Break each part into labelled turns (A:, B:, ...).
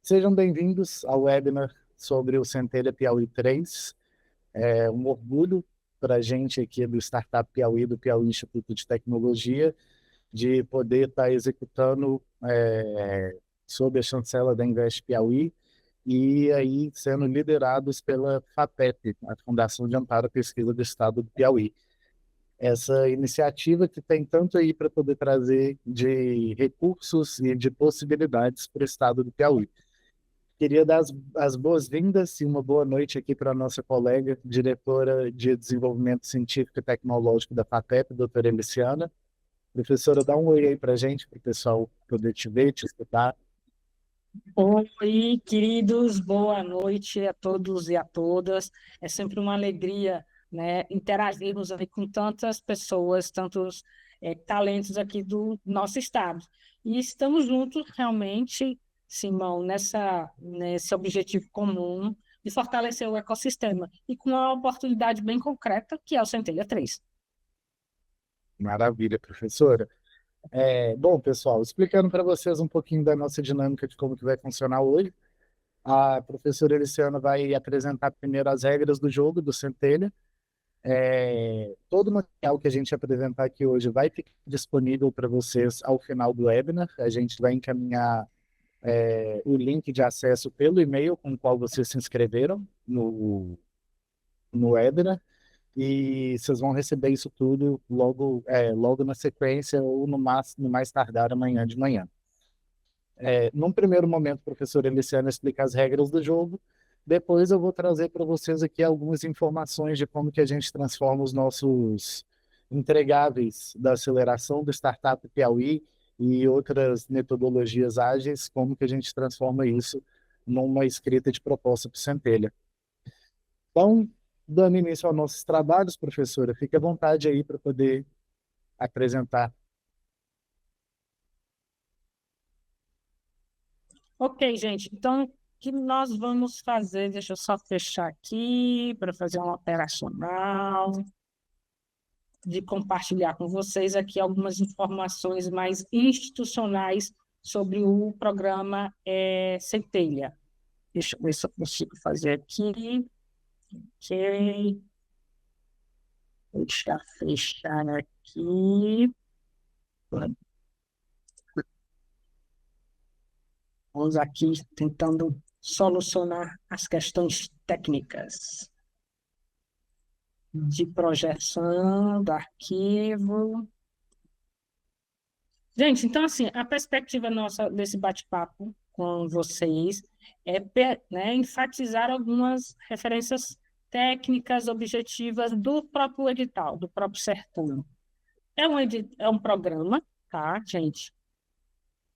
A: Sejam bem-vindos ao webinar sobre o Centelha Piauí 3. É um orgulho para a gente aqui do Startup Piauí, do Piauí Instituto de Tecnologia, de poder estar executando sob a chancela da Invest Piauí e aí sendo liderados pela FAPEP, a Fundação de Amparo à Pesquisa do Estado do Piauí. Essa iniciativa que tem tanto aí para poder trazer de recursos e de possibilidades para o Estado do Piauí. Queria dar as boas-vindas e uma boa noite aqui para a nossa colega, diretora de Desenvolvimento Científico e Tecnológico da FAPEP, doutora Eliciana. Professora, dá um oi aí para a gente, para o pessoal poder te ver, te escutar.
B: Oi, queridos, boa noite a todos e a todas. É sempre uma alegria, né, interagirmos aí com tantas pessoas, tantos talentos aqui do nosso estado. E estamos juntos realmente, Simão, nesse objetivo comum de fortalecer o ecossistema e com uma oportunidade bem concreta, que é o Centelha 3.
A: Maravilha, professora. Bom, pessoal, explicando para vocês um pouquinho da nossa dinâmica de como que vai funcionar hoje. A professora Eliciana vai apresentar primeiro as regras do jogo, do Centelha. Todo o material que a gente apresentar aqui hoje vai ficar disponível para vocês ao final do webinar. A gente vai encaminhar o link de acesso pelo e-mail com o qual vocês se inscreveram no webinar. E vocês vão receber isso tudo logo na sequência ou no mais tardar amanhã de manhã. Num primeiro momento, a professora Eliciana explica as regras do jogo. Depois eu vou trazer para vocês aqui algumas informações de como que a gente transforma os nossos entregáveis da aceleração do Startup Piauí e outras metodologias ágeis, como que a gente transforma isso numa escrita de proposta para o Centelha. Então, dando início aos nossos trabalhos, professora, fique à vontade aí para poder apresentar.
B: Ok, gente, então o que nós vamos fazer? Deixa eu só fechar aqui para fazer uma operacional, de compartilhar com vocês aqui algumas informações mais institucionais sobre o programa Centelha. Deixa eu ver se eu consigo fazer aqui. Ok. Deixa eu fechar aqui. Vamos aqui tentando solucionar as questões técnicas de projeção do arquivo. Gente, então, assim, a perspectiva nossa desse bate-papo com vocês é, né, enfatizar algumas referências técnicas, objetivas do próprio edital, do próprio Sertão. É um programa, tá, gente,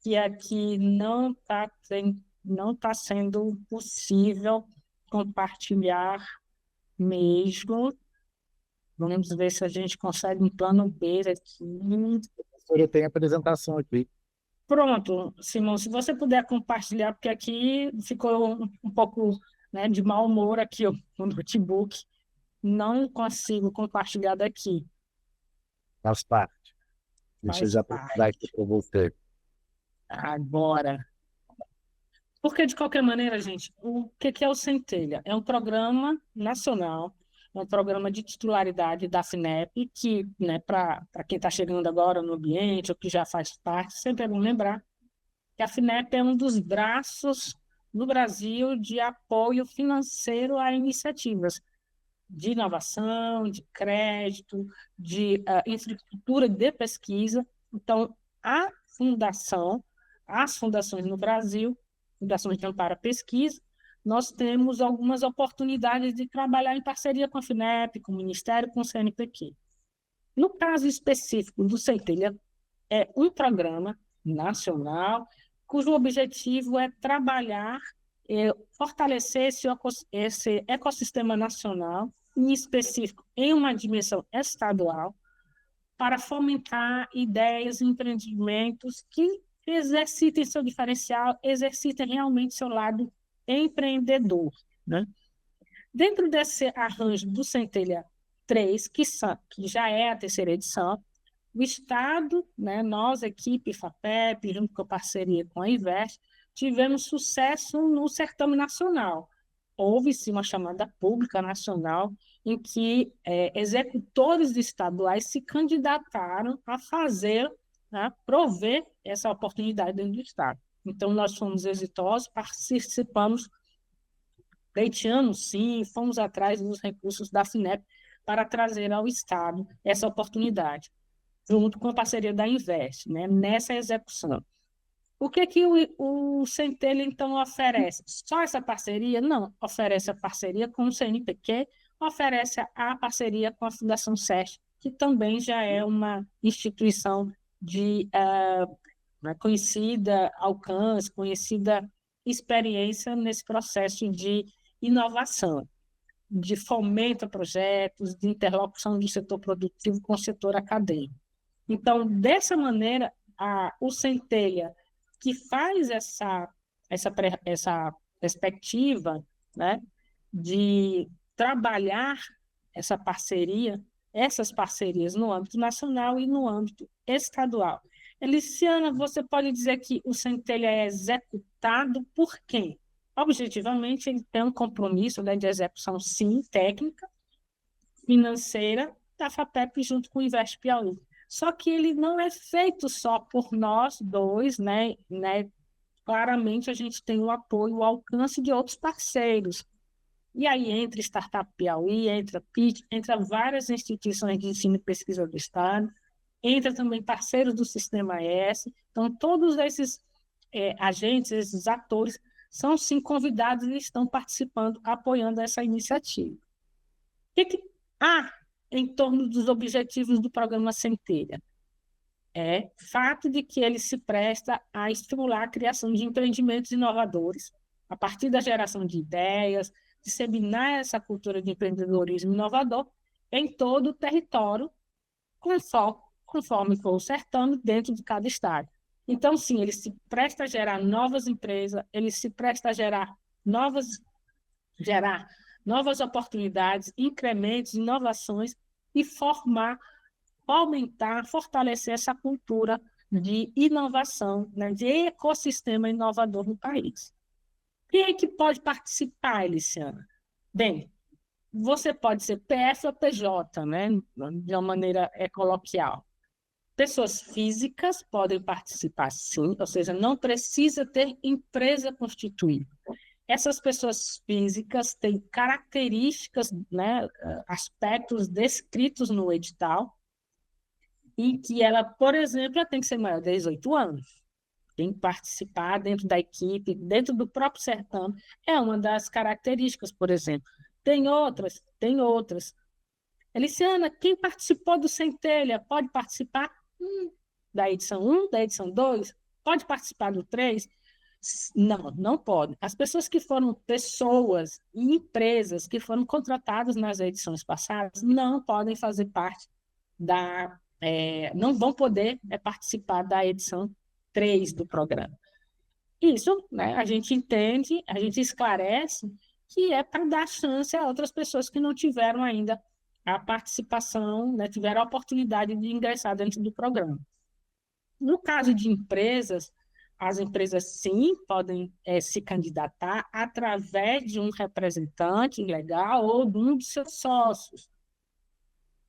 B: que aqui não tá sendo possível compartilhar mesmo. Vamos ver se a gente consegue um plano B aqui.
A: Professora, tem apresentação aqui.
B: Pronto, Simão, se você puder compartilhar, porque aqui ficou um pouco, né, de mau humor aqui o notebook. Não consigo compartilhar daqui.
A: Faz parte. Deixa eu
B: Faz
A: já preparar aqui
B: parte.
A: para você.
B: Agora. Porque, de qualquer maneira, gente, o que é o Centelha? É um programa nacional, é um programa de titularidade da FINEP, que, né, para quem está chegando agora no ambiente, ou que já faz parte, sempre é bom lembrar que a FINEP é um dos braços no Brasil de apoio financeiro a iniciativas de inovação, de crédito, de infraestrutura de pesquisa. Então, a fundação, as fundações no Brasil, fundações de amparo à pesquisa, nós temos algumas oportunidades de trabalhar em parceria com a FINEP, com o Ministério, com o CNPq. No caso específico do Centelha, é um programa nacional cujo objetivo é trabalhar, fortalecer esse ecossistema nacional, em específico em uma dimensão estadual, para fomentar ideias e empreendimentos que exercitem seu diferencial, exercitem realmente seu lado empreendedor, né? Dentro desse arranjo do Centelha 3, que já é a terceira edição, o Estado, né, nós, equipe FAPEP, junto com a parceria com a Invest, tivemos sucesso no certame nacional. Houve-se uma chamada pública nacional em que executores estaduais se candidataram a fazer, né, prover essa oportunidade dentro do Estado. Então, nós fomos exitosos, participamos, pleiteamos, sim, fomos atrás dos recursos da FINEP para trazer ao Estado essa oportunidade, junto com a parceria da Invest, né, nessa execução. O que o Centelha, então, oferece? Só essa parceria? Não, oferece a parceria com o CNPq, oferece a parceria com a Fundação SESC, que também já é uma instituição de conhecida alcance, conhecida experiência nesse processo de inovação, de fomento a projetos, de interlocução do setor produtivo com o setor acadêmico. Então, dessa maneira, o Centelha, que faz essa perspectiva, né, de trabalhar essas parcerias no âmbito nacional e no âmbito estadual. Eliciana, você pode dizer que o Centelha é executado por quem? Objetivamente, ele tem um compromisso, né, de execução, sim, técnica, financeira, da FAPEP junto com o Invest Piauí. Só que ele não é feito só por nós dois, né? Claramente a gente tem o apoio, o alcance de outros parceiros. E aí entra Startup Piauí, entra PIT, entra várias instituições de ensino e pesquisa do Estado, entra também parceiros do Sistema S. Então, todos esses agentes, esses atores, são sim convidados e estão participando, apoiando essa iniciativa. O que há em torno dos objetivos do programa Centelha? É fato de que ele se presta a estimular a criação de empreendimentos inovadores, a partir da geração de ideias, disseminar essa cultura de empreendedorismo inovador em todo o território, conforme for o certame, dentro de cada estado. Então, sim, ele se presta a gerar novas empresas, ele se presta a gerar novas oportunidades, incrementos, inovações e aumentar, fortalecer essa cultura de inovação, né, de ecossistema inovador no país. Quem é que pode participar, Eliciana? Bem, você pode ser PF ou PJ, né, de uma maneira coloquial. Pessoas físicas podem participar, sim, ou seja, não precisa ter empresa constituída. Essas pessoas físicas têm características, né, aspectos descritos no edital, e que ela, por exemplo, já tem que ser maior de 18 anos. Tem que participar dentro da equipe, dentro do próprio certame. É uma das características, por exemplo. Tem outras, tem outras. Eliciana, quem participou do Centelha pode participar da edição 1, da edição 2? Pode participar do 3? Não, não pode. As pessoas que foram pessoas e empresas que foram contratadas nas edições passadas não podem fazer parte não vão poder participar da edição 3 do programa. Isso, né, a gente entende, a gente esclarece que é para dar chance a outras pessoas que não tiveram ainda a participação, né, tiveram a oportunidade de ingressar dentro do programa. No caso de empresas, as empresas sim podem se candidatar através de um representante legal ou de um de seus sócios.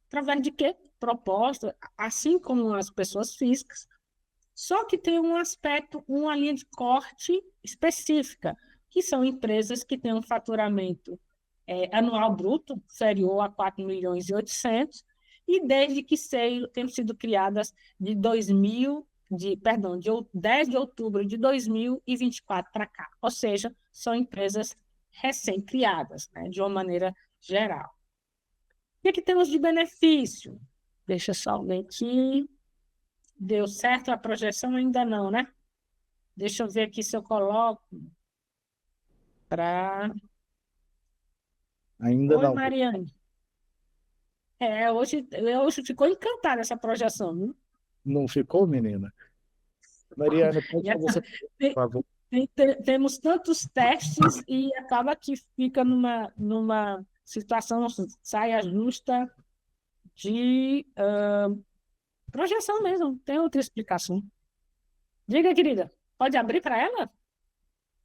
B: Através de quê? Proposta, assim como as pessoas físicas, só que tem um aspecto, uma linha de corte específica, que são empresas que têm um faturamento anual bruto inferior a 4 milhões e 800, e desde que tenham sido criadas de 10 de outubro de 2024 para cá, ou seja, são empresas recém-criadas, né, de uma maneira geral. O que temos de benefício? Deixa só ver aqui. Deu certo a projeção? Ainda não, né? Deixa eu ver aqui se eu coloco para...
A: Ainda
B: Oi,
A: não.
B: Mariane. Hoje ficou encantada essa projeção, viu?
A: Não ficou, menina? Mariana, pode fazer você, por favor.
B: Temos tantos testes e acaba que fica numa situação saia justa de projeção mesmo, não tem outra explicação. Diga, querida, pode abrir para ela?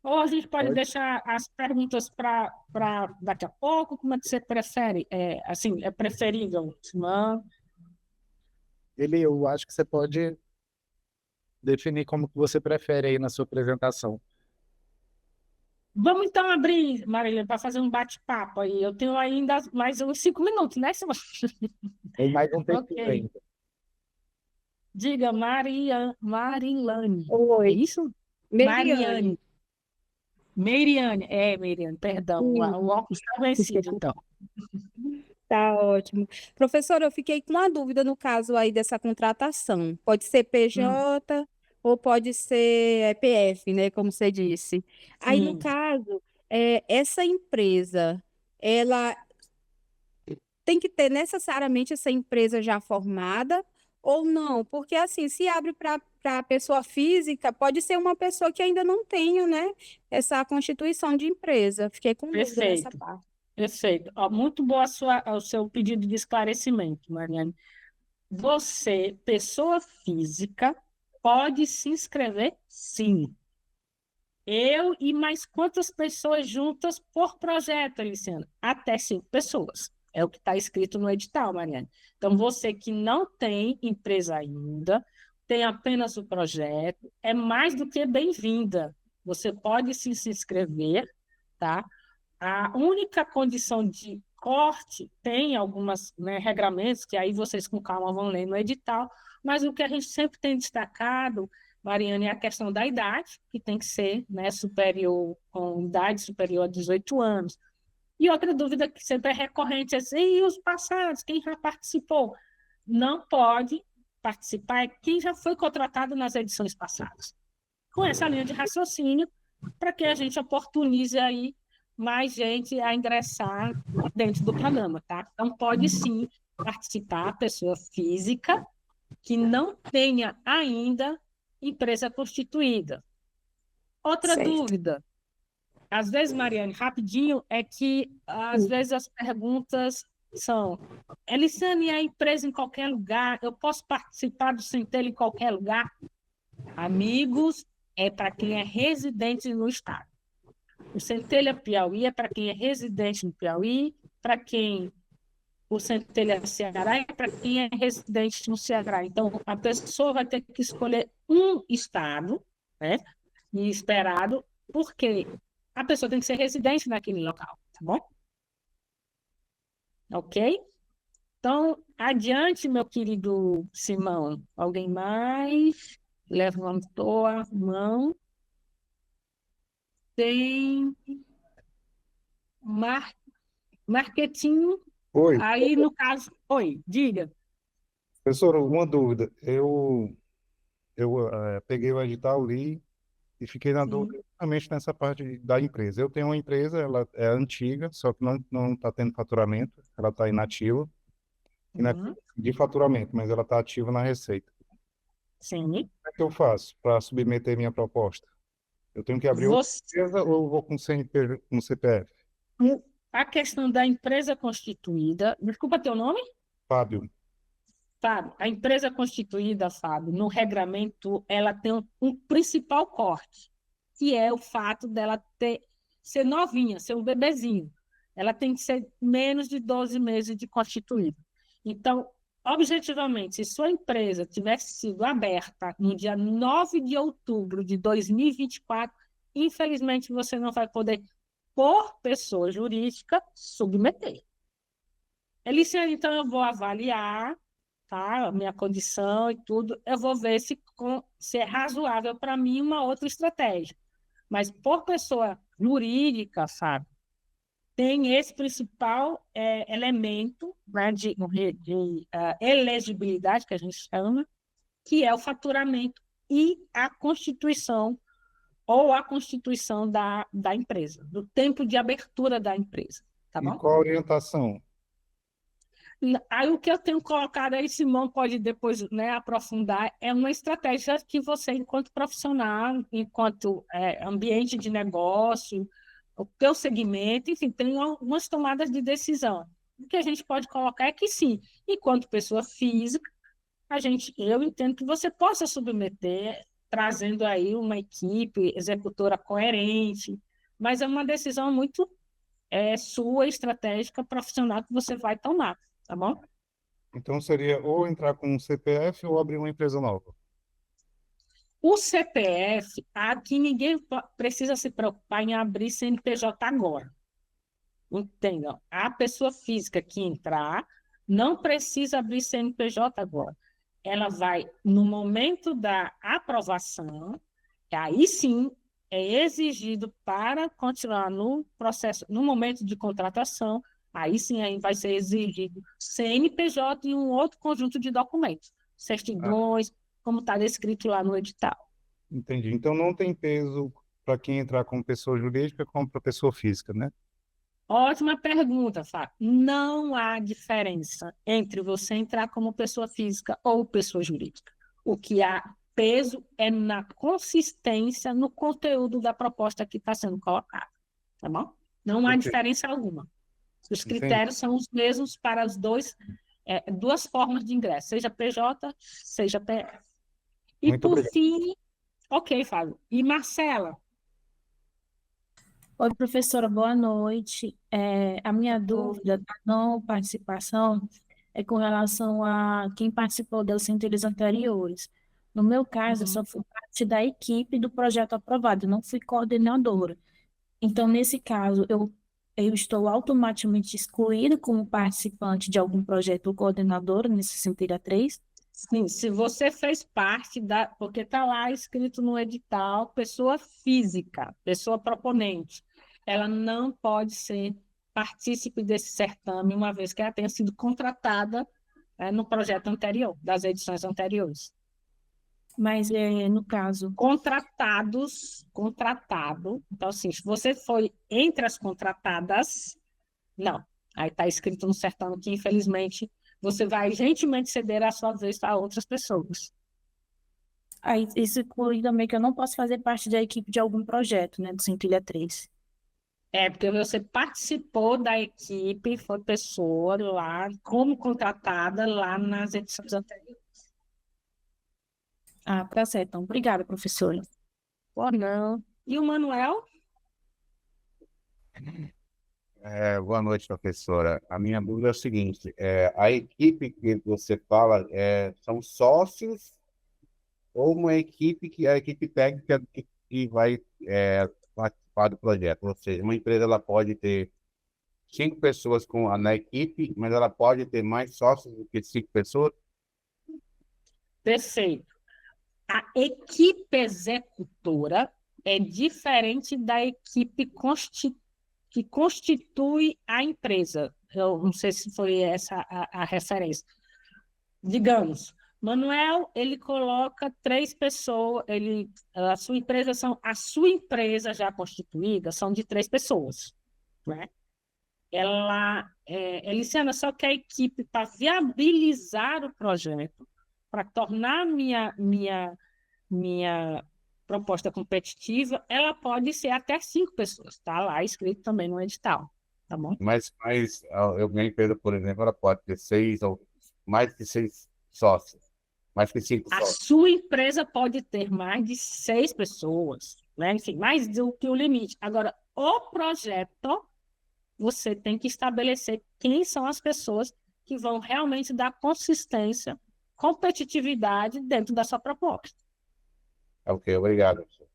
B: Ou a gente pode
A: Pode.
B: deixar as perguntas para daqui a pouco, como é que você prefere? Assim, é preferível, Simão?
A: Eu acho que você pode definir como que você prefere aí na sua apresentação.
B: Vamos então abrir, Marília, para fazer um bate-papo aí. Eu tenho ainda mais uns 5 minutos, né, Simão?
A: Tem mais um tempinho
B: Ok.
A: ainda.
B: Diga, Marilane. É
C: Oi,
B: isso?
C: Meriane.
B: Mariane. Meiriane, perdão. O
C: Isso.
B: óculos está vencido, então.
C: Tá ótimo. Professora, eu fiquei com uma dúvida no caso aí dessa contratação. Pode ser
B: Hum,
C: PJ ou pode ser PF, né, como você disse. Aí, no
B: sim,
C: caso, essa empresa, ela tem que ter necessariamente essa empresa já formada ou não? Porque, assim, se abre para pessoa física, pode ser uma pessoa que ainda não tenha, né, essa constituição de empresa. Fiquei com dúvida nessa
B: perfeito,
C: parte.
B: perfeito. Ó, muito boa o seu pedido de esclarecimento, Mariane. Você, pessoa física, pode se inscrever, sim. Eu e mais quantas pessoas juntas por projeto, Aliciana? Até 5 pessoas. É o que está escrito no edital, Mariane. Então, você que não tem empresa ainda, tem apenas o projeto, é mais do que bem-vinda. Você pode sim se inscrever, tá? A única condição de corte tem algumas, né, regramentos que aí vocês com calma vão ler no edital, mas o que a gente sempre tem destacado, Mariana, é a questão da idade, que tem que ser, né, superior, com idade superior a 18 anos. E outra dúvida que sempre é recorrente é assim, e os passados, quem já participou? Não pode participar é quem já foi contratado nas edições passadas. Com essa linha de raciocínio, para que a gente oportunize aí mais gente a ingressar dentro do programa, tá? Então, pode sim participar a pessoa física que não tenha ainda empresa constituída. Outra
C: Certo.
B: dúvida, às vezes, Mariane, rapidinho, é que às vezes as perguntas são: Elisane, é empresa em qualquer lugar? Eu posso participar do Centelha em qualquer lugar? Amigos, é para quem é residente no estado. O Centelha Piauí é para quem é residente no Piauí, para quem o Centelha Ceará é para quem é residente no Ceará. Então, a pessoa vai ter que escolher um estado, né? E esperado, porque a pessoa tem que ser residente naquele local, tá bom? Ok? Então, adiante, meu querido Simão. Alguém mais? Levantou a mão. Tem mar... marketing.
D: Oi,
B: Aí, no caso. Oi, diga.
D: professor, uma dúvida. Eu peguei o edital, li e fiquei na
B: Sim.
D: dúvida justamente nessa parte da empresa. Eu tenho uma empresa, ela é antiga, só que não está tendo faturamento, ela está inativa, e não é
B: Uhum.
D: de faturamento, mas ela está ativa na receita.
B: Sim.
D: Como é que eu faço para submeter minha proposta? Eu tenho que abrir outra
B: Você...
D: empresa ou eu vou com CNP, com CPF?
B: A questão da empresa constituída. Desculpa teu nome?
D: Fábio,
B: Fábio, a empresa constituída, Fábio, no regramento, ela tem um principal corte, que é o fato dela ser novinha, ser um bebezinho. Ela tem que ser menos de 12 meses de constituída. Então, objetivamente, se sua empresa tivesse sido aberta no dia 9 de outubro de 2024, infelizmente você não vai poder, por pessoa jurídica, submeter. Eliciane, então eu vou avaliar, tá? A minha condição e tudo, eu vou ver se é razoável para mim uma outra estratégia. Mas por pessoa jurídica, sabe, tem esse principal elemento, né, de elegibilidade, que a gente chama, que é o faturamento e a constituição ou a constituição da empresa, do tempo de abertura da empresa, tá
D: e
B: bom?
D: qual a orientação?
B: Aí o que eu tenho colocado aí, Simão pode depois, né, aprofundar, é uma estratégia que você, enquanto profissional, enquanto ambiente de negócio, o teu segmento, enfim, tem algumas tomadas de decisão. O que a gente pode colocar é que sim, enquanto pessoa física, eu entendo que você possa submeter, trazendo aí uma equipe executora coerente, mas é uma decisão muito sua, estratégica, profissional que você vai tomar, tá bom?
D: Então seria ou entrar com um CPF ou abrir uma empresa nova.
B: O CPF, aqui ninguém precisa se preocupar em abrir CNPJ agora. Entendam, a pessoa física que entrar não precisa abrir CNPJ agora. Ela vai, no momento da aprovação, aí sim é exigido para continuar no processo, no momento de contratação, aí sim aí vai ser exigido CNPJ e um outro conjunto de documentos, certidões, como está descrito lá no edital.
D: Entendi. Então não tem peso para quem entrar como pessoa jurídica como para pessoa física, né?
B: Ótima pergunta, Fábio. Não há diferença entre você entrar como pessoa física ou pessoa jurídica. O que há peso é na consistência, no conteúdo da proposta que está sendo colocada, tá bom? Não há
D: Perfeito.
B: diferença alguma. Os
D: Entendi.
B: critérios são os mesmos para as duas formas de ingresso, seja PJ, seja PF. E
D: Muito
B: por
D: obrigado.
B: fim, ok, Fábio. E Marcela?
E: Oi, professora, boa noite. A minha dúvida da não participação é com relação a quem participou das centelhas anteriores. No meu caso, eu só fui parte da equipe do projeto aprovado, eu não fui coordenadora. Então, nesse caso, eu estou automaticamente excluída como participante de algum projeto ou coordenadora nesse centelha 3?
B: Sim, se você fez parte da... Porque está lá escrito no edital, pessoa física, pessoa proponente. Ela não pode ser partícipe desse certame, uma vez que ela tenha sido contratada no projeto anterior, das edições anteriores.
E: Mas, no caso,
B: Contratado. Então, assim, se você foi entre as contratadas, não. Aí está escrito no certame que, infelizmente, você vai gentilmente ceder a sua vez a outras pessoas.
E: aí, isso inclui também que eu não posso fazer parte da equipe de algum projeto, né, do centelha 3.
B: Porque você participou da equipe, foi pessoa lá, como contratada lá nas edições anteriores.
E: Ah, tá certo. Então, obrigada, professora.
B: Ou não. E o Manuel?
F: Boa noite, professora. A minha dúvida é o seguinte: a equipe que você fala são sócios ou uma equipe que a equipe técnica que vai participar do projeto? Ou seja, uma empresa ela pode ter 5 pessoas na equipe, mas ela pode ter mais sócios do que 5 pessoas?
B: Perfeito. A equipe executora é diferente da equipe que constitui a empresa. Eu não sei se foi essa a referência. Digamos, Manuel, ele coloca 3 pessoas, a sua empresa já constituída são de 3 pessoas, né? Eliciana, só que a equipe, para viabilizar o projeto, para tornar minha proposta competitiva, ela pode ser até 5 pessoas, está lá escrito também no edital, tá bom?
F: Mas minha empresa, por exemplo, ela pode ter 6 ou mais que 6 sócios, mais que 5
B: A
F: sócios.
B: sua empresa pode ter mais de 6 pessoas, né? Enfim, mais do que o limite. Agora, o projeto, você tem que estabelecer quem são as pessoas que vão realmente dar consistência, competitividade dentro da sua proposta.
F: Ok, obrigado, professor.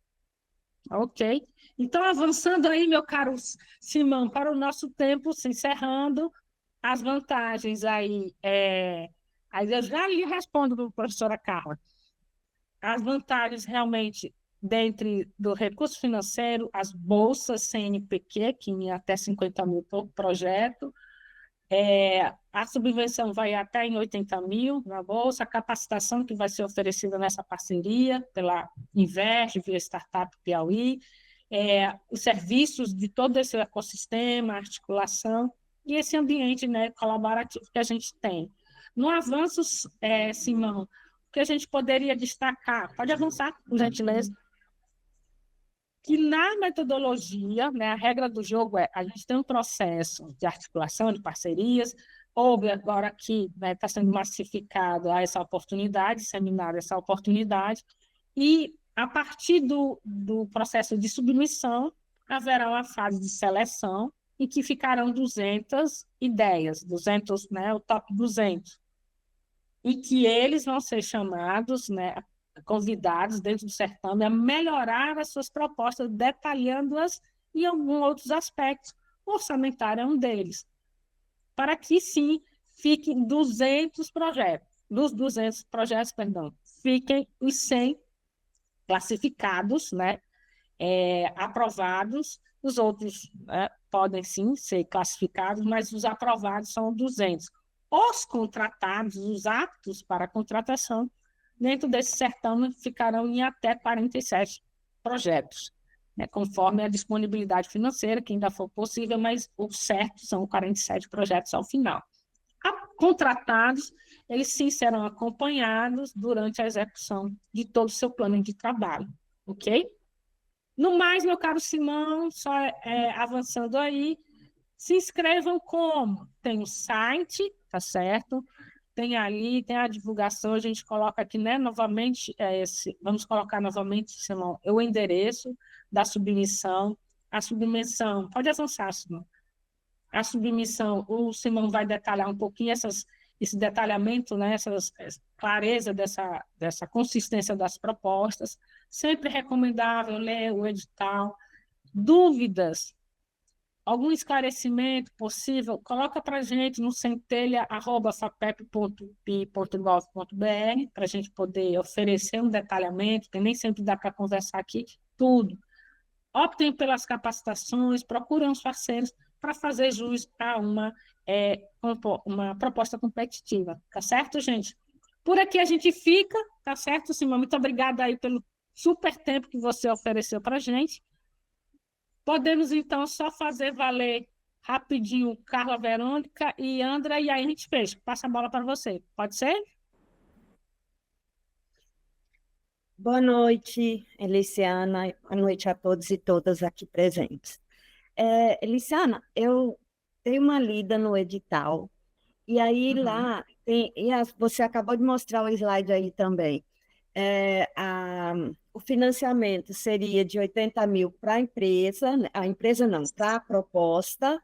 B: Ok? Então, avançando aí, meu caro Simão, para o nosso tempo, se encerrando, as vantagens aí, aí eu já lhe respondo, professora Carla. As vantagens realmente dentro do recurso financeiro, as bolsas CNPq, que é até 50 mil por projeto, a subvenção vai até em 80 mil na bolsa, a capacitação que vai ser oferecida nessa parceria pela Invest, via Startup Piauí, os serviços de todo esse ecossistema, articulação e esse ambiente, né, colaborativo que a gente tem. No avanço, Simão, o que a gente poderia destacar? Pode avançar, por gentileza. Que na metodologia, né, a regra do jogo a gente tem um processo de articulação, de parcerias, houve agora que está sendo massificado a essa oportunidade, disseminada essa oportunidade, e A partir do processo de submissão, haverá uma fase de seleção em que ficarão 200 ideias, 200, né, o top 200, e que eles vão ser chamados, né, convidados dentro do certame a melhorar as suas propostas, detalhando-as em alguns outros aspectos. O orçamentário é um deles, para que sim fiquem 200 projetos. Dos 200 projetos, perdão, fiquem os 100 classificados, né, aprovados. Os outros, né, podem sim ser classificados, mas os aprovados são 200. Os contratados, os aptos para contratação, dentro desse certame ficarão em até 47 projetos, né, conforme a disponibilidade financeira, que ainda for possível, mas o certo são 47 projetos ao final. Contratados, eles sim serão acompanhados durante a execução de todo o seu plano de trabalho, ok? No mais, meu caro Simão, só avançando aí, se inscrevam como? Tem o site, tá certo? Tem ali, tem a divulgação, a gente coloca aqui, né, novamente, vamos colocar novamente, Simão, o endereço da submissão. A submissão, pode avançar, Simão. A submissão, o Simão vai detalhar um pouquinho esse detalhamento, né, essa clareza dessa consistência das propostas. Sempre recomendável ler o edital. Dúvidas, algum esclarecimento possível, coloca para a gente no centelha@fapep.pi.gov.br para a gente poder oferecer um detalhamento, que nem sempre dá para conversar aqui, tudo. Optem pelas capacitações, procurem os parceiros para fazer jus a uma proposta competitiva, tá certo, gente? Por aqui a gente fica, tá certo, Simão? Muito obrigada aí pelo super tempo que você ofereceu para a gente. Podemos, então, só fazer valer rapidinho Carla, Verônica e Andra, e aí a gente fecha. Passa a bola para você. Pode ser?
G: Boa noite, Eliciana. Boa noite a todos e todas aqui presentes. Eliciana, eu dei uma lida no edital, e aí lá tem, você acabou de mostrar o slide aí também. O financiamento seria de 80 mil para a empresa não, para a proposta,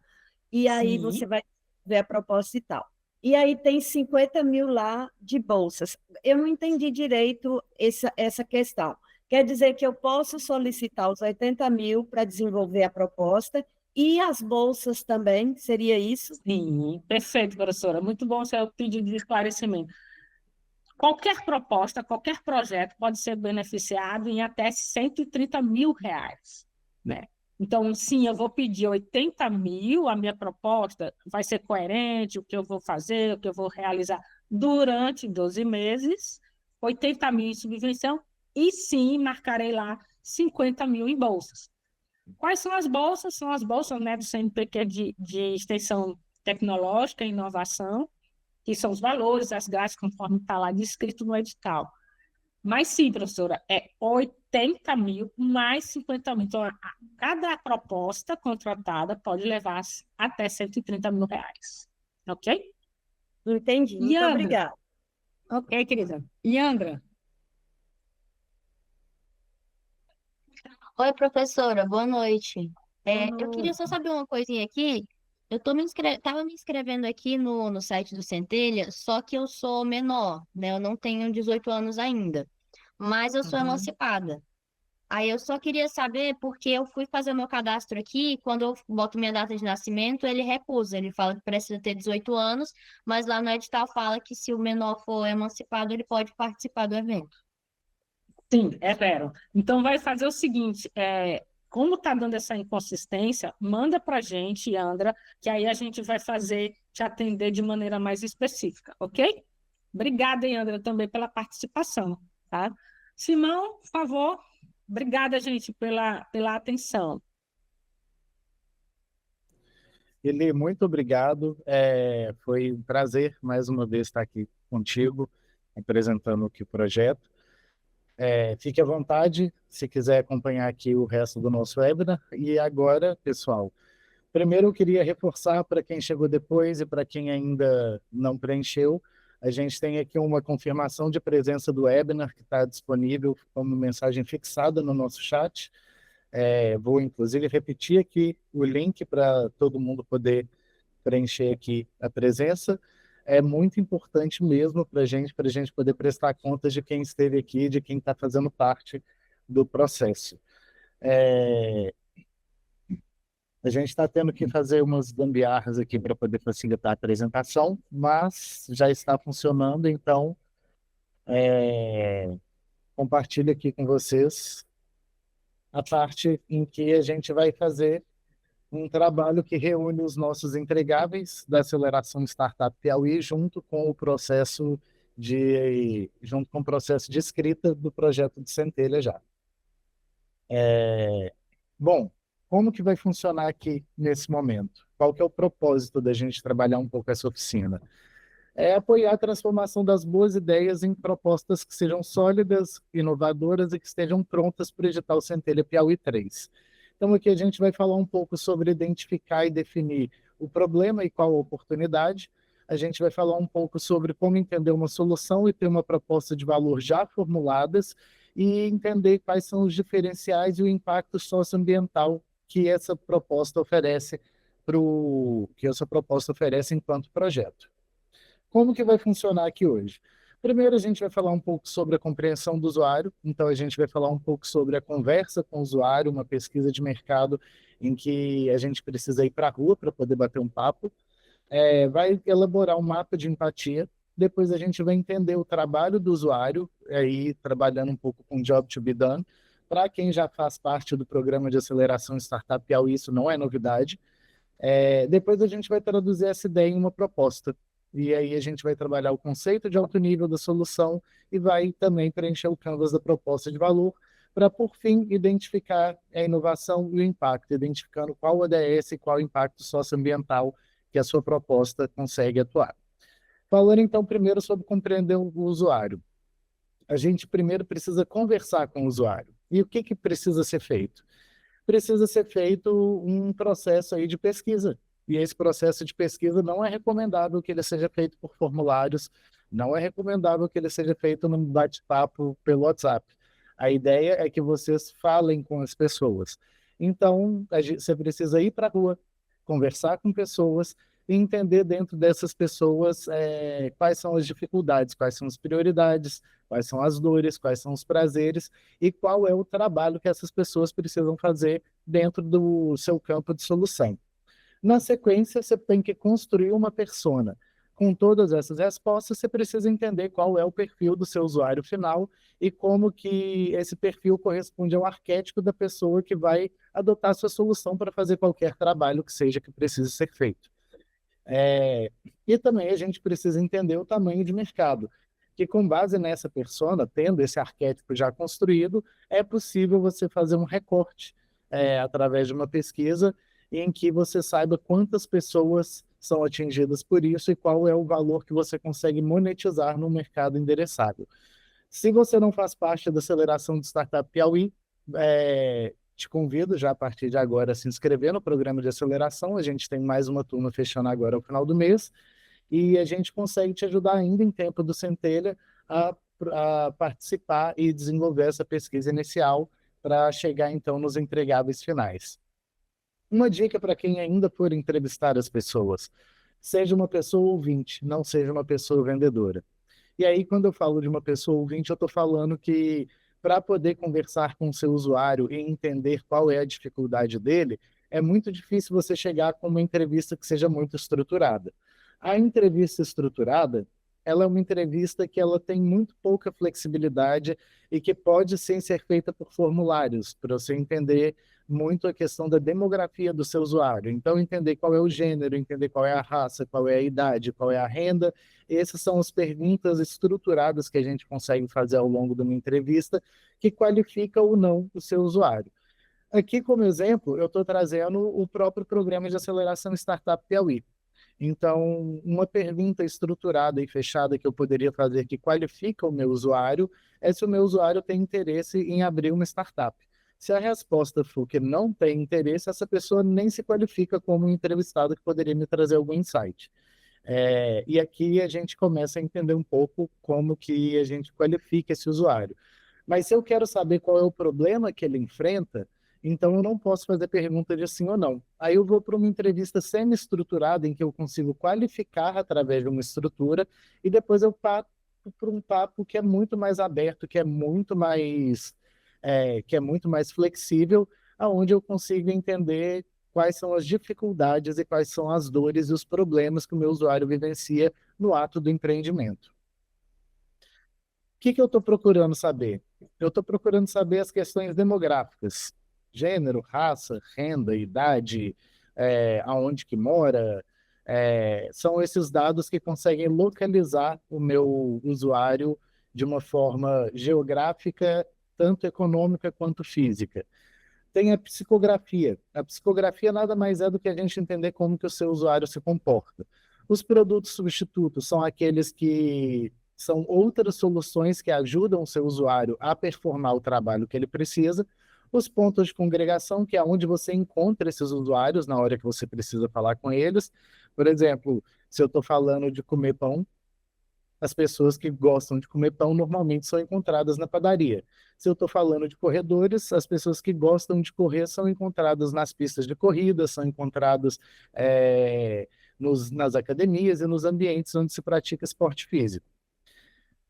G: e aí
B: Sim.
G: você vai ver a proposta e tal. E aí tem 50 mil lá de bolsas. Eu não entendi direito essa questão. Quer dizer que eu posso solicitar os 80 mil para desenvolver a proposta e as bolsas também, seria isso?
B: Sim, perfeito, professora. Muito bom o seu pedido de esclarecimento. Qualquer proposta, qualquer projeto pode ser beneficiado em até 130 mil reais, né? Então, sim, eu vou pedir 80 mil, a minha proposta vai ser coerente, o que eu vou fazer, o que eu vou realizar durante 12 meses, 80 mil em subvenção, e sim, marcarei lá 50 mil em bolsas. Quais são as bolsas? São as bolsas, né, do CNPq de extensão tecnológica e inovação, que são os valores, as grades, conforme está lá descrito no edital. Mas sim, professora, é 80 mil mais 50 mil. Então, cada proposta contratada pode levar até 130 mil reais. Ok?
G: Entendi, muito
B: Yandra.
G: obrigada.
B: Ok, querida. Yandra.
H: Oi, professora, boa noite.
B: Boa
H: Eu queria só
B: noite.
H: saber uma coisinha aqui. Eu tava me inscrevendo aqui no site do Centelha, só que eu sou menor, né? Eu não tenho 18 anos ainda, mas eu sou emancipada. Aí eu só queria saber, porque eu fui fazer o meu cadastro aqui, quando eu boto minha data de nascimento, ele recusa, ele fala que precisa ter 18 anos, mas lá no edital fala que se o menor for emancipado, ele pode participar do evento.
B: Sim, é vero. Então, vai fazer o seguinte, como está dando essa inconsistência, manda para a gente, Andra, que aí a gente vai te atender de maneira mais específica, ok? Obrigada, Andra, também pela participação, tá? Simão, por favor. Obrigada, gente, pela atenção.
A: Eli, muito obrigado. Foi um prazer mais uma vez estar aqui contigo, apresentando aqui o projeto. Fique à vontade se quiser acompanhar aqui o resto do nosso webinar. E agora, pessoal, primeiro eu queria reforçar para quem chegou depois e para quem ainda não preencheu, A gente tem aqui uma confirmação de presença do webinar que está disponível como mensagem fixada no nosso chat. Vou, inclusive, repetir aqui o link para todo mundo poder preencher aqui a presença. É muito importante mesmo para a gente poder prestar contas de quem esteve aqui, de quem está fazendo parte do processo. A gente está tendo que fazer umas gambiarras aqui para poder facilitar a apresentação, mas já está funcionando, então compartilho aqui com vocês a parte em que a gente vai fazer um trabalho que reúne os nossos entregáveis da Aceleração Startup Piauí junto com o processo de escrita do projeto de Centelha já. Bom, como que vai funcionar aqui nesse momento? Qual que é o propósito da gente trabalhar um pouco essa oficina? É apoiar a transformação das boas ideias em propostas que sejam sólidas, inovadoras e que estejam prontas para o edital Centelha Piauí 3. Então, aqui a gente vai falar um pouco sobre identificar e definir o problema e qual a oportunidade. A gente vai falar um pouco sobre como entender uma solução e ter uma proposta de valor já formuladas e entender quais são os diferenciais e o impacto socioambiental que essa proposta oferece enquanto projeto. Como que vai funcionar aqui hoje? Primeiro, a gente vai falar um pouco sobre a compreensão do usuário, então a gente vai falar um pouco sobre a conversa com o usuário, uma pesquisa de mercado em que a gente precisa ir para a rua para poder bater um papo. Vai elaborar um mapa de empatia, depois a gente vai entender o trabalho do usuário, aí trabalhando um pouco com Job to be Done. Para quem já faz parte do programa de aceleração Startup Piauí, isso não é novidade. Depois a gente vai traduzir essa ideia em uma proposta. E aí a gente vai trabalhar o conceito de alto nível da solução e vai também preencher o canvas da proposta de valor para, por fim, identificar a inovação e o impacto, identificando qual ODS e qual o impacto socioambiental que a sua proposta consegue atuar. Falando então primeiro sobre compreender o usuário. A gente primeiro precisa conversar com o usuário. E o que precisa ser feito? Precisa ser feito um processo aí de pesquisa. E esse processo de pesquisa não é recomendável que ele seja feito por formulários, não é recomendável que ele seja feito num bate-papo pelo WhatsApp. A ideia é que vocês falem com as pessoas. Então, você precisa ir para a rua, conversar com pessoas e entender dentro dessas pessoas quais são as dificuldades, quais são as prioridades, quais são as dores, quais são os prazeres e qual é o trabalho que essas pessoas precisam fazer dentro do seu campo de solução. Na sequência, você tem que construir uma persona. Com todas essas respostas, você precisa entender qual é o perfil do seu usuário final e como que esse perfil corresponde ao arquétipo da pessoa que vai adotar a sua solução para fazer qualquer trabalho que seja que precise ser feito. E também a gente precisa entender o tamanho de mercado, que com base nessa persona, tendo esse arquétipo já construído, é possível você fazer um recorte através de uma pesquisa em que você saiba quantas pessoas são atingidas por isso e qual é o valor que você consegue monetizar no mercado endereçável. Se você não faz parte da aceleração de Startup Piauí, te convido já a partir de agora a se inscrever no programa de aceleração. A gente tem mais uma turma fechando agora ao final do mês e a gente consegue te ajudar ainda em tempo do Centelha a participar e desenvolver essa pesquisa inicial para chegar então nos entregáveis finais. Uma dica para quem ainda for entrevistar as pessoas: seja uma pessoa ouvinte, não seja uma pessoa vendedora. E aí, quando eu falo de uma pessoa ouvinte, eu estou falando que para poder conversar com o seu usuário e entender qual é a dificuldade dele, é muito difícil você chegar com uma entrevista que seja muito estruturada. A entrevista estruturada, ela é uma entrevista que ela tem muito pouca flexibilidade e que pode sim ser feita por formulários, para você entender muito a questão da demografia do seu usuário. Então, entender qual é o gênero, entender qual é a raça, qual é a idade, qual é a renda. Essas são as perguntas estruturadas que a gente consegue fazer ao longo de uma entrevista que qualifica ou não o seu usuário. Aqui, como exemplo, eu estou trazendo o próprio programa de aceleração Startup Piauí. Então, uma pergunta estruturada e fechada que eu poderia fazer que qualifica o meu usuário é se o meu usuário tem interesse em abrir uma startup. Se a resposta for que não tem interesse, essa pessoa nem se qualifica como um entrevistado que poderia me trazer algum insight. E aqui a gente começa a entender um pouco como que a gente qualifica esse usuário. Mas se eu quero saber qual é o problema que ele enfrenta, então eu não posso fazer pergunta de sim ou não. Aí eu vou para uma entrevista semi-estruturada em que eu consigo qualificar através de uma estrutura e depois eu parto para um papo que é muito mais aberto, que é muito mais flexível, aonde eu consigo entender quais são as dificuldades e quais são as dores e os problemas que o meu usuário vivencia no ato do empreendimento. O que eu estou procurando saber? Eu estou procurando saber as questões demográficas: gênero, raça, renda, idade, aonde que mora. São esses dados que conseguem localizar o meu usuário de uma forma geográfica, tanto econômica quanto física. Tem a psicografia. A psicografia nada mais é do que a gente entender como que o seu usuário se comporta. Os produtos substitutos são aqueles que são outras soluções que ajudam o seu usuário a performar o trabalho que ele precisa. Os pontos de congregação, que é onde você encontra esses usuários na hora que você precisa falar com eles. Por exemplo, se eu estou falando de comer pão, as pessoas que gostam de comer pão normalmente são encontradas na padaria. Se eu estou falando de corredores, as pessoas que gostam de correr são encontradas nas pistas de corrida, são encontradas nas academias e nos ambientes onde se pratica esporte físico.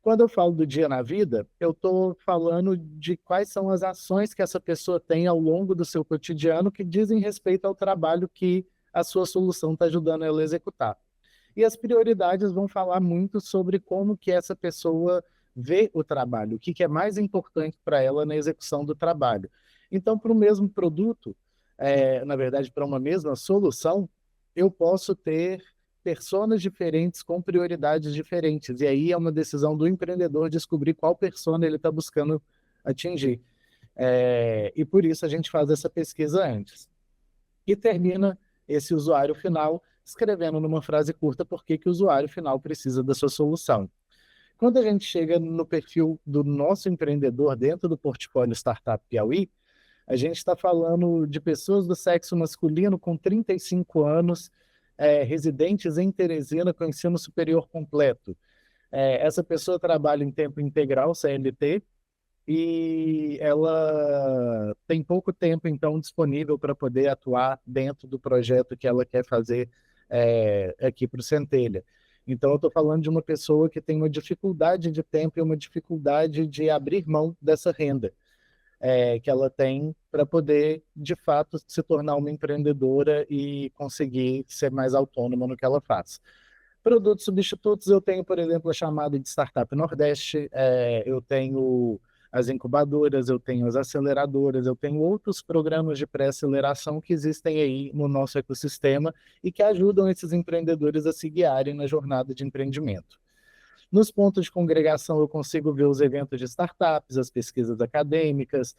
A: Quando eu falo do dia na vida, eu estou falando de quais são as ações que essa pessoa tem ao longo do seu cotidiano que dizem respeito ao trabalho que a sua solução está ajudando ela a executar. E as prioridades vão falar muito sobre como que essa pessoa vê o trabalho, o que é mais importante para ela na execução do trabalho. Então, para o mesmo produto, na verdade, para uma mesma solução, eu posso ter personas diferentes com prioridades diferentes. E aí é uma decisão do empreendedor descobrir qual persona ele está buscando atingir. E por isso a gente faz essa pesquisa antes. E termina esse usuário final escrevendo numa frase curta por que o usuário final precisa da sua solução. Quando a gente chega no perfil do nosso empreendedor dentro do portfólio Startup Piauí, a gente está falando de pessoas do sexo masculino com 35 anos, residentes em Teresina com ensino superior completo. Essa pessoa trabalha em tempo integral, CLT, e ela tem pouco tempo, então, disponível para poder atuar dentro do projeto que ela quer fazer aqui para o Centelha. Então, eu estou falando de uma pessoa que tem uma dificuldade de tempo e uma dificuldade de abrir mão dessa renda que ela tem para poder, de fato, se tornar uma empreendedora e conseguir ser mais autônoma no que ela faz. Produtos substitutos, eu tenho, por exemplo, a chamada de Startup Nordeste, eu tenho as incubadoras, eu tenho as aceleradoras, eu tenho outros programas de pré-aceleração que existem aí no nosso ecossistema e que ajudam esses empreendedores a se guiarem na jornada de empreendimento. Nos pontos de congregação, eu consigo ver os eventos de startups, as pesquisas acadêmicas,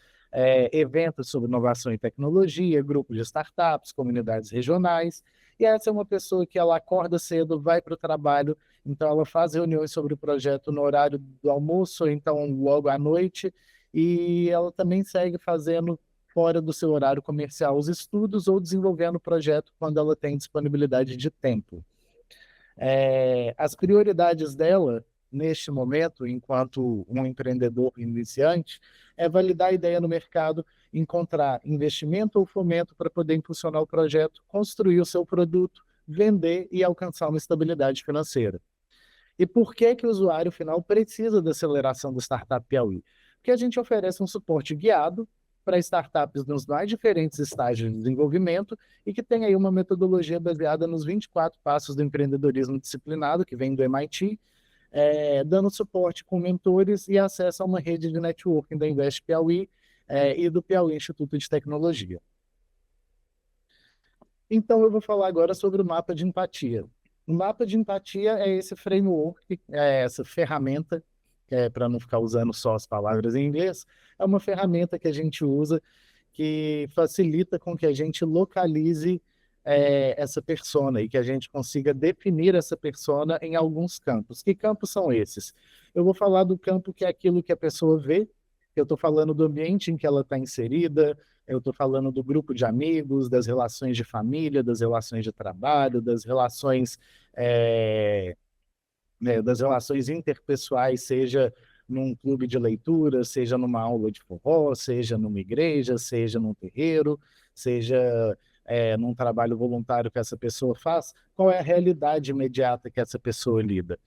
A: eventos sobre inovação e tecnologia, grupos de startups, comunidades regionais. E essa é uma pessoa que ela acorda cedo, vai para o trabalho, então ela faz reuniões sobre o projeto no horário do almoço, ou então logo à noite, e ela também segue fazendo, fora do seu horário comercial, os estudos ou desenvolvendo o projeto quando ela tem disponibilidade de tempo. As prioridades dela, neste momento, enquanto um empreendedor iniciante, é validar a ideia no mercado, encontrar investimento ou fomento para poder impulsionar o projeto, construir o seu produto, vender e alcançar uma estabilidade financeira. E por que o usuário final precisa da aceleração do Startup Piauí? Porque a gente oferece um suporte guiado para startups nos mais diferentes estágios de desenvolvimento e que tem aí uma metodologia baseada nos 24 passos do empreendedorismo disciplinado, que vem do MIT, dando suporte com mentores e acesso a uma rede de networking da Invest Piauí e do Piauí Instituto de Tecnologia. Então, eu vou falar agora sobre o mapa de empatia. O mapa de empatia é esse framework, essa ferramenta, para não ficar usando só as palavras em inglês, é uma ferramenta que a gente usa que facilita com que a gente localize essa persona e que a gente consiga definir essa persona em alguns campos. Que campos são esses? Eu vou falar do campo que é aquilo que a pessoa vê, eu estou falando do ambiente em que ela está inserida, eu estou falando do grupo de amigos, das relações de família, das relações de trabalho, das relações interpessoais, seja num clube de leitura, seja numa aula de forró, seja numa igreja, seja num terreiro, seja num trabalho voluntário que essa pessoa faz, qual é a realidade imediata que essa pessoa lida.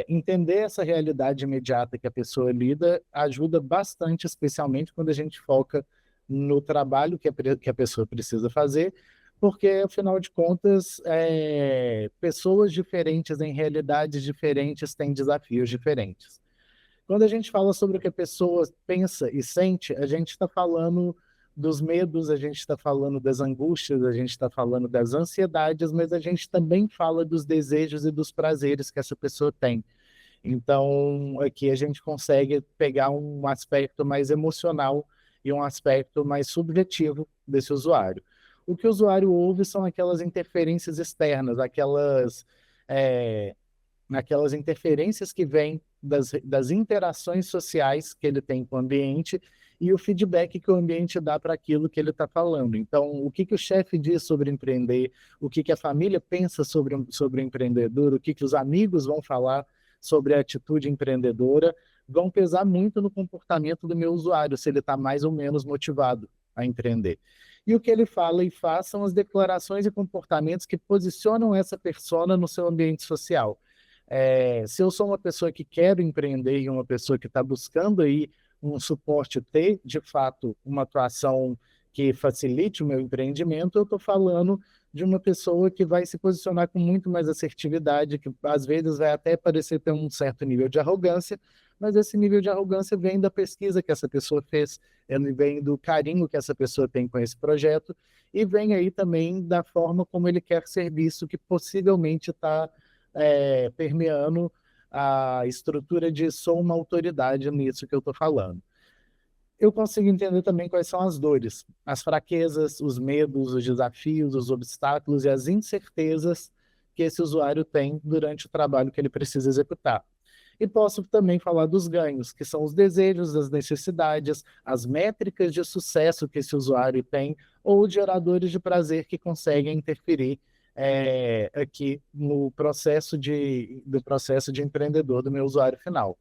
A: Entender essa realidade imediata que a pessoa lida ajuda bastante, especialmente quando a gente foca no trabalho que a pessoa precisa fazer, porque, afinal de contas, pessoas diferentes em realidades diferentes têm desafios diferentes. Quando a gente fala sobre o que a pessoa pensa e sente, a gente está falando dos medos, a gente está falando das angústias, a gente está falando das ansiedades, mas a gente também fala dos desejos e dos prazeres que essa pessoa tem. Então, aqui a gente consegue pegar um aspecto mais emocional e um aspecto mais subjetivo desse usuário. O que o usuário ouve são aquelas interferências externas, aquelas interferências que vêm das interações sociais que ele tem com o ambiente e o feedback que o ambiente dá para aquilo que ele está falando. Então, o que o chefe diz sobre empreender, o que a família pensa sobre o empreendedor, o que os amigos vão falar sobre a atitude empreendedora, vão pesar muito no comportamento do meu usuário, se ele está mais ou menos motivado a empreender. E o que ele fala e faz são as declarações e comportamentos que posicionam essa persona no seu ambiente social. Se eu sou uma pessoa que quero empreender e uma pessoa que está buscando aí um suporte, ter de fato uma atuação que facilite o meu empreendimento, eu estou falando de uma pessoa que vai se posicionar com muito mais assertividade, que às vezes vai até parecer ter um certo nível de arrogância, mas esse nível de arrogância vem da pesquisa que essa pessoa fez, ele vem do carinho que essa pessoa tem com esse projeto, e vem aí também da forma como ele quer ser visto, que possivelmente está permeando a estrutura de sou uma autoridade nisso que eu estou falando. Eu consigo entender também quais são as dores, as fraquezas, os medos, os desafios, os obstáculos e as incertezas que esse usuário tem durante o trabalho que ele precisa executar. E posso também falar dos ganhos, que são os desejos, as necessidades, as métricas de sucesso que esse usuário tem, ou geradores de prazer que conseguem interferir aqui no processo do processo de empreendedor do meu usuário final.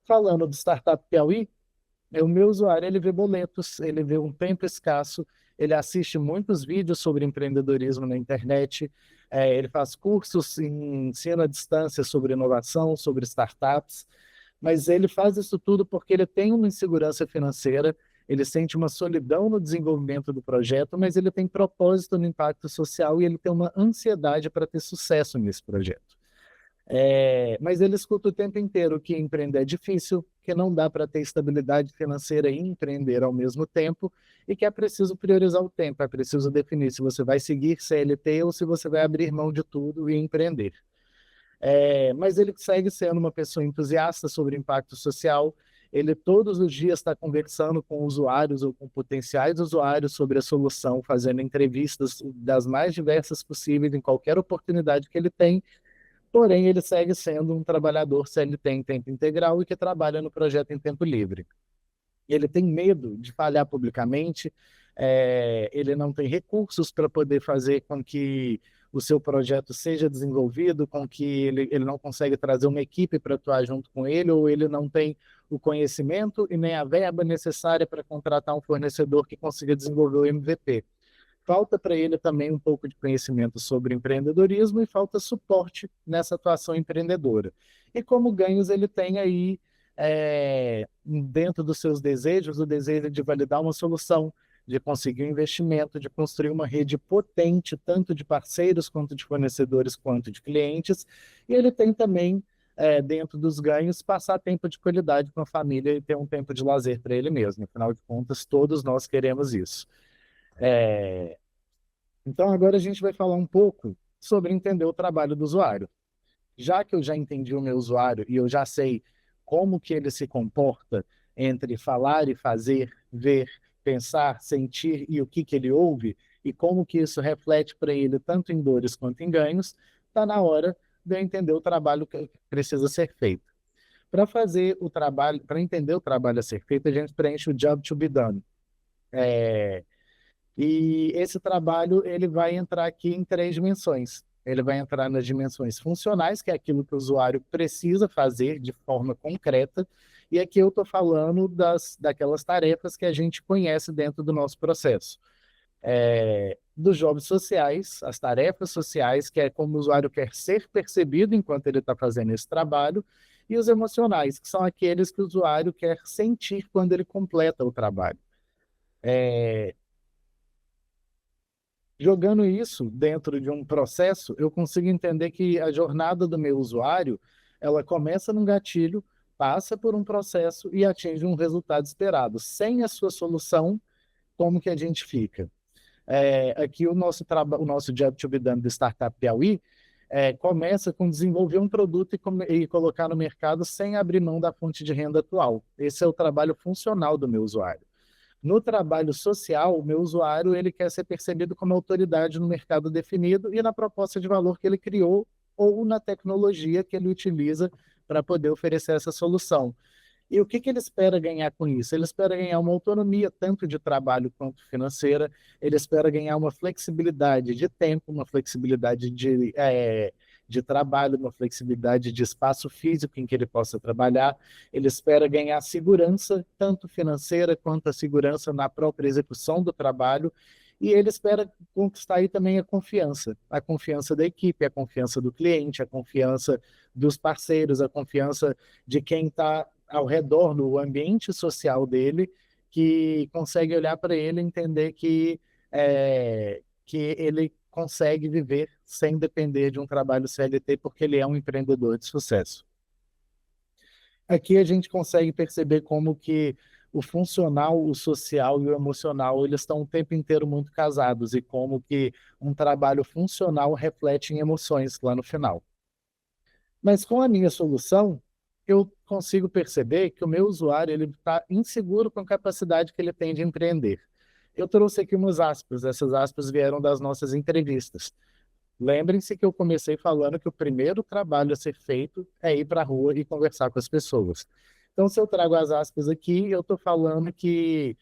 A: Falando do Startup Piauí, o meu usuário ele vê boletos, ele vê um tempo escasso, ele assiste muitos vídeos sobre empreendedorismo na internet, ele faz cursos em ensino à distância sobre inovação, sobre startups, mas ele faz isso tudo porque ele tem uma insegurança financeira, ele sente uma solidão no desenvolvimento do projeto, mas ele tem propósito no impacto social e ele tem uma ansiedade para ter sucesso nesse projeto. Mas ele escuta o tempo inteiro que empreender é difícil, que não dá para ter estabilidade financeira e empreender ao mesmo tempo, e que é preciso priorizar o tempo, é preciso definir se você vai seguir CLT ou se você vai abrir mão de tudo e empreender. Mas ele segue sendo uma pessoa entusiasta sobre impacto social, ele todos os dias está conversando com usuários ou com potenciais usuários sobre a solução, fazendo entrevistas das mais diversas possíveis em qualquer oportunidade que ele tem, porém ele segue sendo um trabalhador CLT em tempo integral e que trabalha no projeto em tempo livre. Ele tem medo de falhar publicamente, ele não tem recursos para poder fazer com que o seu projeto seja desenvolvido, com que ele não consegue trazer uma equipe para atuar junto com ele, ou ele não tem o conhecimento e nem a verba necessária para contratar um fornecedor que consiga desenvolver o MVP. Falta para ele também um pouco de conhecimento sobre empreendedorismo e falta suporte nessa atuação empreendedora. E como ganhos ele tem aí, dentro dos seus desejos, o desejo de validar uma solução, de conseguir um investimento, de construir uma rede potente, tanto de parceiros, quanto de fornecedores, quanto de clientes. E ele tem também, dentro dos ganhos, passar tempo de qualidade com a família e ter um tempo de lazer para ele mesmo. Afinal de contas, todos nós queremos isso. Então, agora a gente vai falar um pouco sobre entender o trabalho do usuário. Já que eu já entendi o meu usuário e eu já sei como que ele se comporta entre falar e fazer, ver, pensar, sentir e o que ele ouve, e como que isso reflete para ele tanto em dores quanto em ganhos, está na hora de eu entender o trabalho que precisa ser feito. Para fazer o trabalho, para entender o trabalho a ser feito, a gente preenche o job to be done. E esse trabalho ele vai entrar aqui em 3 dimensões. Ele vai entrar nas dimensões funcionais, que é aquilo que o usuário precisa fazer de forma concreta, e aqui eu estou falando daquelas tarefas que a gente conhece dentro do nosso processo. Dos jobs sociais, as tarefas sociais, que é como o usuário quer ser percebido enquanto ele está fazendo esse trabalho, e os emocionais, que são aqueles que o usuário quer sentir quando ele completa o trabalho. Jogando isso dentro de um processo, eu consigo entender que a jornada do meu usuário, ela começa num gatilho, passa por um processo e atinge um resultado esperado. Sem a sua solução, como que a gente fica? Aqui o nosso Job to be Done do Startup Piauí começa com desenvolver um produto e colocar no mercado sem abrir mão da fonte de renda atual. Esse é o trabalho funcional do meu usuário. No trabalho social, o meu usuário ele quer ser percebido como autoridade no mercado definido e na proposta de valor que ele criou ou na tecnologia que ele utiliza para poder oferecer essa solução. E o que ele espera ganhar com isso? Ele espera ganhar uma autonomia, tanto de trabalho quanto financeira, ele espera ganhar uma flexibilidade de tempo, uma flexibilidade de trabalho, uma flexibilidade de espaço físico em que ele possa trabalhar, ele espera ganhar segurança, tanto financeira quanto a segurança na própria execução do trabalho, e ele espera conquistar aí também a confiança da equipe, a confiança do cliente, a confiança dos parceiros, a confiança de quem está ao redor do ambiente social dele, que consegue olhar para ele e entender que ele consegue viver sem depender de um trabalho CLT, porque ele é um empreendedor de sucesso. Aqui a gente consegue perceber como que o funcional, o social e o emocional, eles estão o tempo inteiro muito casados, e como que um trabalho funcional reflete em emoções lá no final. Mas com a minha solução, eu consigo perceber que o meu usuário ele está inseguro com a capacidade que ele tem de empreender. Eu trouxe aqui umas aspas, essas aspas vieram das nossas entrevistas. Lembrem-se que eu comecei falando que o primeiro trabalho a ser feito é ir para a rua e conversar com as pessoas. Então, se eu trago as aspas aqui, eu estou falando que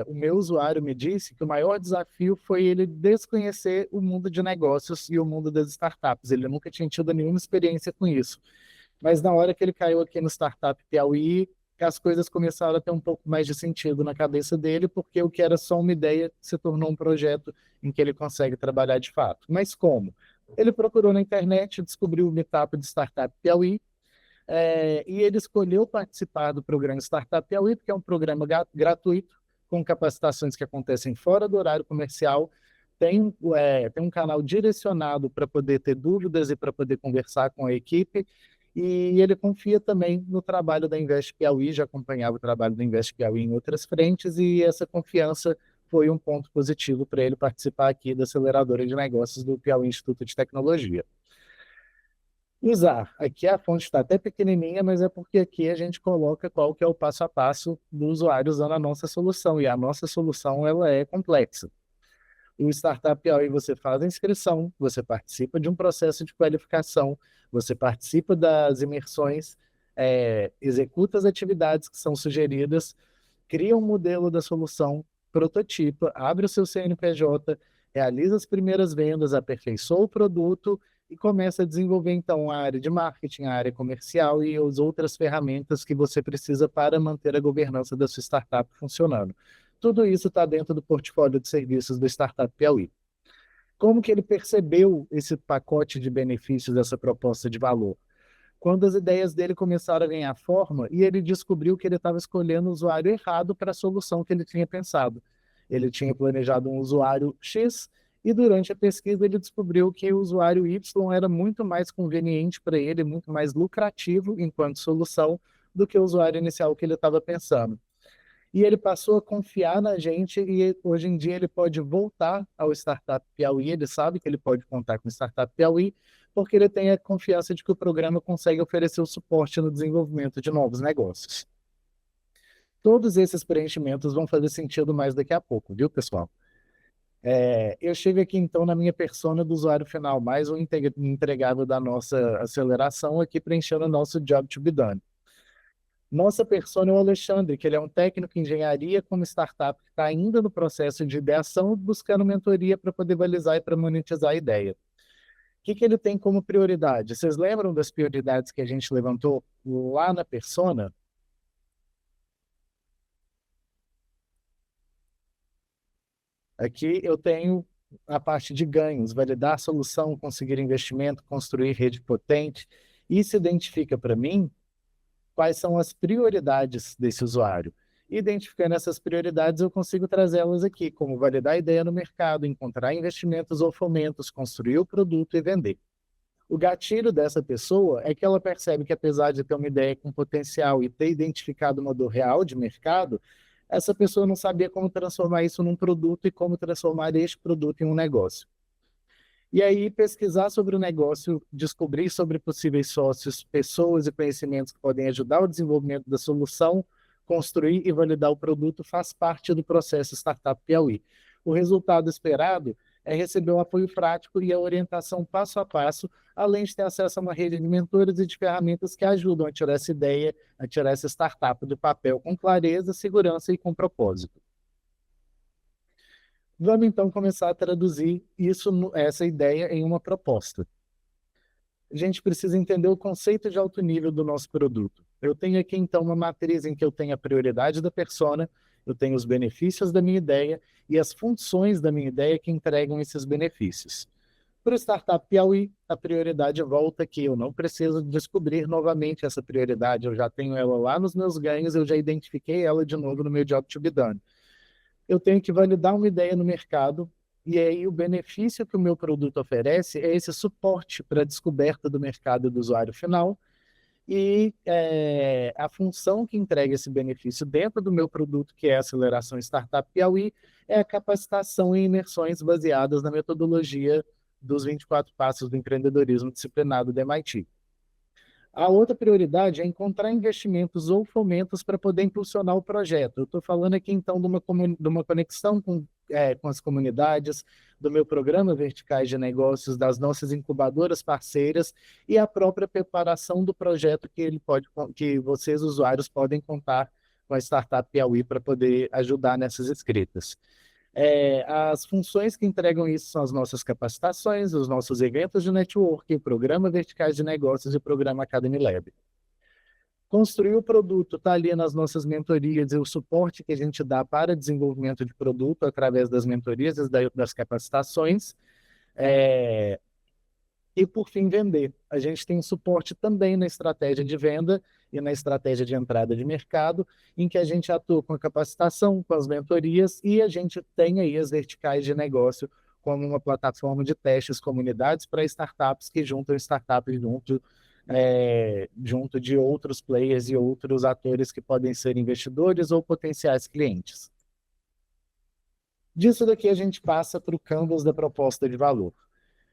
A: o meu usuário me disse que o maior desafio foi ele desconhecer o mundo de negócios e o mundo das startups. Ele nunca tinha tido nenhuma experiência com isso. Mas na hora que ele caiu aqui no Startup Piauí, as coisas começaram a ter um pouco mais de sentido na cabeça dele, porque o que era só uma ideia se tornou um projeto em que ele consegue trabalhar de fato. Mas como? Ele procurou na internet, descobriu o Meetup de Startup Piauí, e ele escolheu participar do programa Startup Piauí, porque é um programa gratuito, com capacitações que acontecem fora do horário comercial, tem um canal direcionado para poder ter dúvidas e para poder conversar com a equipe, e ele confia também no trabalho da Invest Piauí, já acompanhava o trabalho da Invest Piauí em outras frentes, e essa confiança foi um ponto positivo para ele participar aqui da aceleradora de negócios do Piauí Instituto de Tecnologia. Usar. Aqui a fonte está até pequenininha, mas é porque aqui a gente coloca qual que é o passo a passo do usuário usando a nossa solução, e a nossa solução ela é complexa. O Startup Piauí você faz a inscrição, você participa de um processo de qualificação, você participa das imersões, executa as atividades que são sugeridas, cria um modelo da solução, prototipa, abre o seu CNPJ, realiza as primeiras vendas, aperfeiçoa o produto e começa a desenvolver então a área de marketing, a área comercial e as outras ferramentas que você precisa para manter a governança da sua startup funcionando. Tudo isso está dentro do portfólio de serviços do Startup Piauí. Como que ele percebeu esse pacote de benefícios dessa proposta de valor? Quando as ideias dele começaram a ganhar forma e ele descobriu que ele estava escolhendo o usuário errado para a solução que ele tinha pensado. Ele tinha planejado um usuário X e durante a pesquisa ele descobriu que o usuário Y era muito mais conveniente para ele, muito mais lucrativo enquanto solução do que o usuário inicial que ele estava pensando. E ele passou a confiar na gente e hoje em dia ele pode voltar ao Startup Piauí, ele sabe que ele pode contar com o Startup Piauí, porque ele tem a confiança de que o programa consegue oferecer o suporte no desenvolvimento de novos negócios. Todos esses preenchimentos vão fazer sentido mais daqui a pouco, viu, pessoal? Eu chego aqui então na minha persona do usuário final, mais um entregável da nossa aceleração aqui preenchendo o nosso Job to be Done. Nossa persona é o Alexandre, que ele é um técnico em engenharia como startup que está ainda no processo de ideação, buscando mentoria para poder balizar e para monetizar a ideia. O que ele tem como prioridade? Vocês lembram das prioridades que a gente levantou lá na persona? Aqui eu tenho a parte de ganhos, validar a solução, conseguir investimento, construir rede potente. Isso identifica para mim quais são as prioridades desse usuário. Identificando essas prioridades, eu consigo trazê-las aqui, como validar a ideia no mercado, encontrar investimentos ou fomentos, construir o produto e vender. O gatilho dessa pessoa é que ela percebe que, apesar de ter uma ideia com potencial e ter identificado uma dor real de mercado, essa pessoa não sabia como transformar isso num produto e como transformar este produto em um negócio. E aí, pesquisar sobre o negócio, descobrir sobre possíveis sócios, pessoas e conhecimentos que podem ajudar o desenvolvimento da solução, construir e validar o produto faz parte do processo Startup Piauí. O resultado esperado é receber o apoio prático e a orientação passo a passo, além de ter acesso a uma rede de mentores e de ferramentas que ajudam a tirar essa ideia, a tirar essa startup do papel com clareza, segurança e com propósito. Vamos então começar a traduzir essa ideia em uma proposta. A gente precisa entender o conceito de alto nível do nosso produto. Eu tenho aqui então uma matriz em que eu tenho a prioridade da persona, eu tenho os benefícios da minha ideia e as funções da minha ideia que entregam esses benefícios. Para o Startup Piauí, a prioridade volta aqui. Eu não preciso descobrir novamente essa prioridade. Eu já tenho ela lá nos meus ganhos, eu já identifiquei ela de novo no meu Job to be Done. Eu tenho que validar uma ideia no mercado, e aí o benefício que o meu produto oferece é esse suporte para a descoberta do mercado e do usuário final, e a função que entrega esse benefício dentro do meu produto, que é a Aceleração Startup Piauí, é a capacitação em imersões baseadas na metodologia dos 24 Passos do Empreendedorismo Disciplinado do MIT. A outra prioridade é encontrar investimentos ou fomentos para poder impulsionar o projeto. Eu estou falando aqui, então, de uma conexão com as comunidades, do meu programa Verticais de Negócios, das nossas incubadoras parceiras e a própria preparação do projeto que vocês, usuários, podem contar com a Startup Piauí para poder ajudar nessas escritas. As funções que entregam isso são as nossas capacitações, os nossos eventos de networking, o programa Verticais de Negócios e o programa Academy Lab. Construir o produto está ali nas nossas mentorias e o suporte que a gente dá para desenvolvimento de produto através das mentorias e das capacitações. E, por fim, vender. A gente tem suporte também na estratégia de venda e na estratégia de entrada de mercado, em que a gente atua com a capacitação, com as mentorias, e a gente tem aí as verticais de negócio como uma plataforma de testes, comunidades para startups que juntam startups junto de outros players e outros atores que podem ser investidores ou potenciais clientes. Disso daqui a gente passa para o canvas da proposta de valor.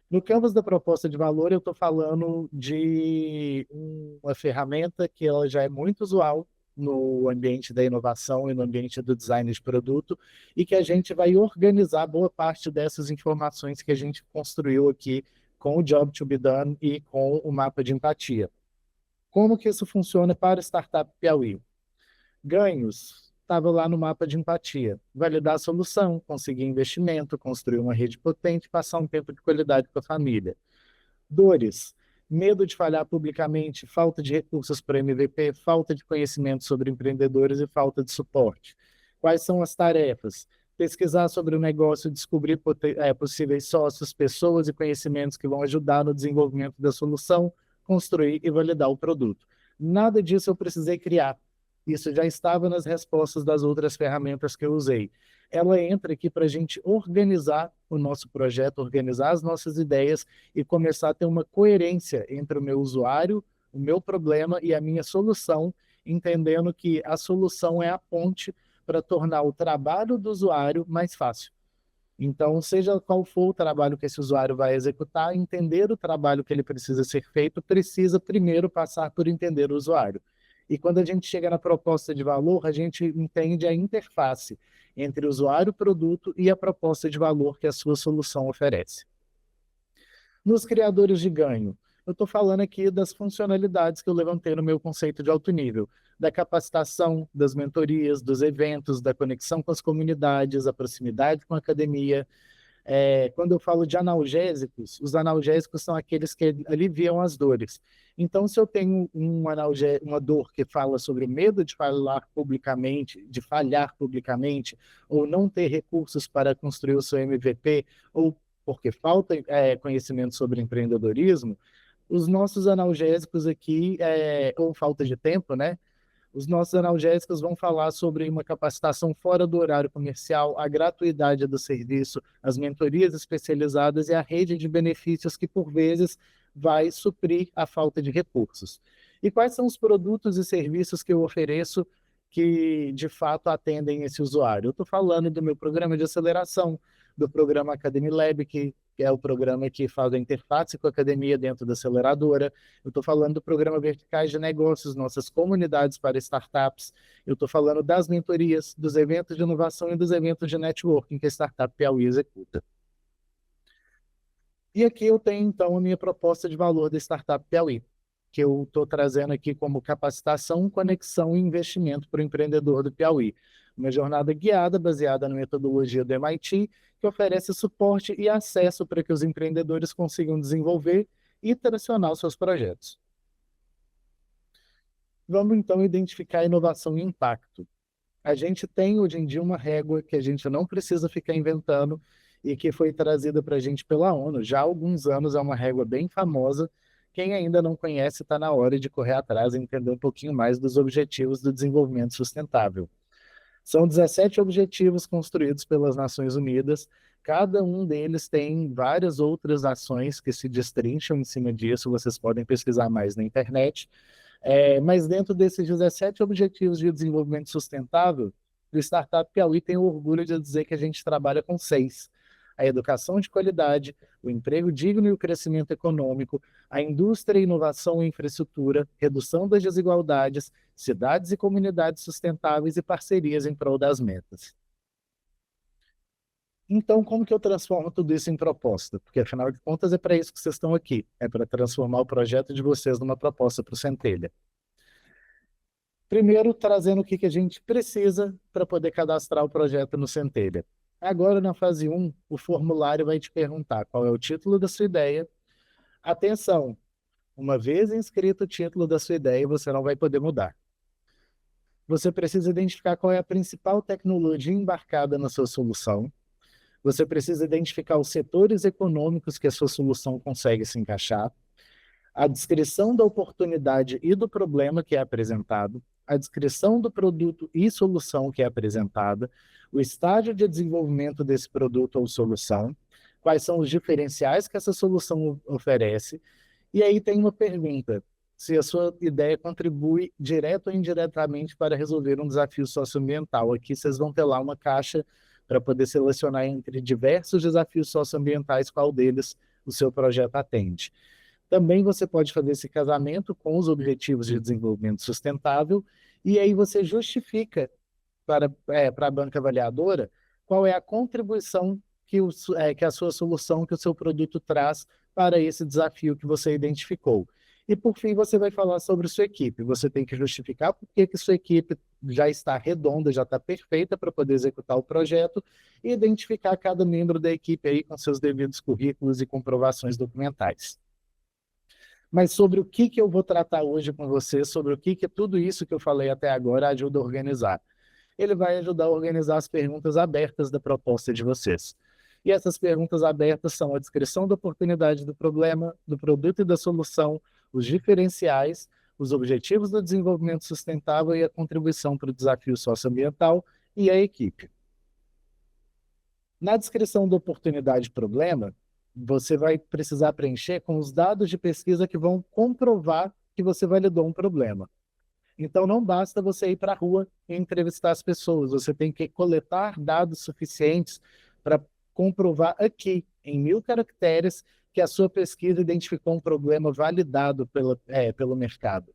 A: No canvas da proposta de valor, eu estou falando de uma ferramenta que ela já é muito usual no ambiente da inovação e no ambiente do design de produto, e que a gente vai organizar boa parte dessas informações que a gente construiu aqui com o Job to be Done e com o mapa de empatia. Como que isso funciona para o Startup Piauí? Ganhos. Estava lá no mapa de empatia. Validar a solução, conseguir investimento, construir uma rede potente, passar um tempo de qualidade com a família. Dores. Medo de falhar publicamente, falta de recursos para MVP, falta de conhecimento sobre empreendedores e falta de suporte. Quais são as tarefas? Pesquisar sobre o negócio, descobrir possíveis sócios, pessoas e conhecimentos que vão ajudar no desenvolvimento da solução, construir e validar o produto. Nada disso eu precisei criar. Isso já estava nas respostas das outras ferramentas que eu usei. Ela entra aqui para a gente organizar o nosso projeto, organizar as nossas ideias e começar a ter uma coerência entre o meu usuário, o meu problema e a minha solução, entendendo que a solução é a ponte para tornar o trabalho do usuário mais fácil. Então, seja qual for o trabalho que esse usuário vai executar, entender o trabalho que ele precisa ser feito, precisa primeiro passar por entender o usuário. E quando a gente chega na proposta de valor, a gente entende a interface entre o usuário, o produto e a proposta de valor que a sua solução oferece. Nos criadores de ganho, Eu estou falando aqui das funcionalidades que eu levantei no meu conceito de alto nível, da capacitação, das mentorias, dos eventos, da conexão com as comunidades, a proximidade com a academia. Quando eu falo de analgésicos, os analgésicos são aqueles que aliviam as dores. Então, se eu tenho uma dor que fala sobre o medo de falhar publicamente, ou não ter recursos para construir o seu MVP, ou porque falta conhecimento sobre empreendedorismo, os nossos analgésicos aqui, ou falta de tempo, né? Os nossos analgésicos vão falar sobre uma capacitação fora do horário comercial, a gratuidade do serviço, as mentorias especializadas e a rede de benefícios que, por vezes, vai suprir a falta de recursos. E quais são os produtos e serviços que eu ofereço que, de fato, atendem esse usuário? Eu estou falando do meu programa de aceleração, do programa Academy Lab, que é o programa que faz a interface com a academia dentro da aceleradora. Eu estou falando do programa Verticais de Negócios, nossas comunidades para startups. Eu estou falando das mentorias, dos eventos de inovação e dos eventos de networking que a Startup Piauí executa. E aqui eu tenho, então, a minha proposta de valor da Startup Piauí, que eu estou trazendo aqui como capacitação, conexão e investimento para o empreendedor do Piauí. Uma jornada guiada baseada na metodologia do MIT, que oferece suporte e acesso para que os empreendedores consigam desenvolver e tracionar os seus projetos. Vamos, então, identificar inovação e impacto. A gente tem, hoje em dia, uma régua que a gente não precisa ficar inventando e que foi trazida para a gente pela ONU. Já há alguns anos, é uma régua bem famosa. Quem ainda não conhece, está na hora de correr atrás e entender um pouquinho mais dos Objetivos do Desenvolvimento Sustentável. São 17 objetivos construídos pelas Nações Unidas. Cada um deles tem várias outras ações que se destrincham em cima disso. Vocês podem pesquisar mais na internet. Mas dentro desses 17 Objetivos de Desenvolvimento Sustentável, o Startup Piauí tem o orgulho de dizer que a gente trabalha com 6. A educação de qualidade, o emprego digno e o crescimento econômico, a indústria, inovação e infraestrutura, redução das desigualdades, cidades e comunidades sustentáveis e parcerias em prol das metas. Então, como que eu transformo tudo isso em proposta? Porque, afinal de contas, é para isso que vocês estão aqui. É para transformar o projeto de vocês numa proposta para o Centelha. Primeiro, trazendo o que a gente precisa para poder cadastrar o projeto no Centelha. Agora, na fase 1, o formulário vai te perguntar qual é o título da sua ideia. Atenção, uma vez inscrito o título da sua ideia, você não vai poder mudar. Você precisa identificar qual é a principal tecnologia embarcada na sua solução. Você precisa identificar os setores econômicos que a sua solução consegue se encaixar. A descrição da oportunidade e do problema que é apresentado, a descrição do produto e solução que é apresentada, o estágio de desenvolvimento desse produto ou solução, quais são os diferenciais que essa solução oferece, e aí tem uma pergunta, se a sua ideia contribui direto ou indiretamente para resolver um desafio socioambiental. Aqui vocês vão ter lá uma caixa para poder selecionar entre diversos desafios socioambientais qual deles o seu projeto atende. Também você pode fazer esse casamento com os Objetivos de Desenvolvimento Sustentável e aí você justifica para a banca avaliadora qual é a contribuição que a sua solução, que o seu produto traz para esse desafio que você identificou. E, por fim, você vai falar sobre sua equipe. Você tem que justificar por que sua equipe já está redonda, já está perfeita para poder executar o projeto e identificar cada membro da equipe aí com seus devidos currículos e comprovações documentais. Mas sobre o que eu vou tratar hoje com você, sobre o que tudo isso que eu falei até agora ajuda a organizar. Ele vai ajudar a organizar as perguntas abertas da proposta de vocês. E essas perguntas abertas são a descrição da oportunidade do problema, do produto e da solução, os diferenciais, os objetivos do desenvolvimento sustentável e a contribuição para o desafio socioambiental e a equipe. Na descrição da oportunidade e problema, você vai precisar preencher com os dados de pesquisa que vão comprovar que você validou um problema. Então, não basta você ir para a rua e entrevistar as pessoas, você tem que coletar dados suficientes para comprovar aqui, em 1000 caracteres, que a sua pesquisa identificou um problema validado pelo mercado.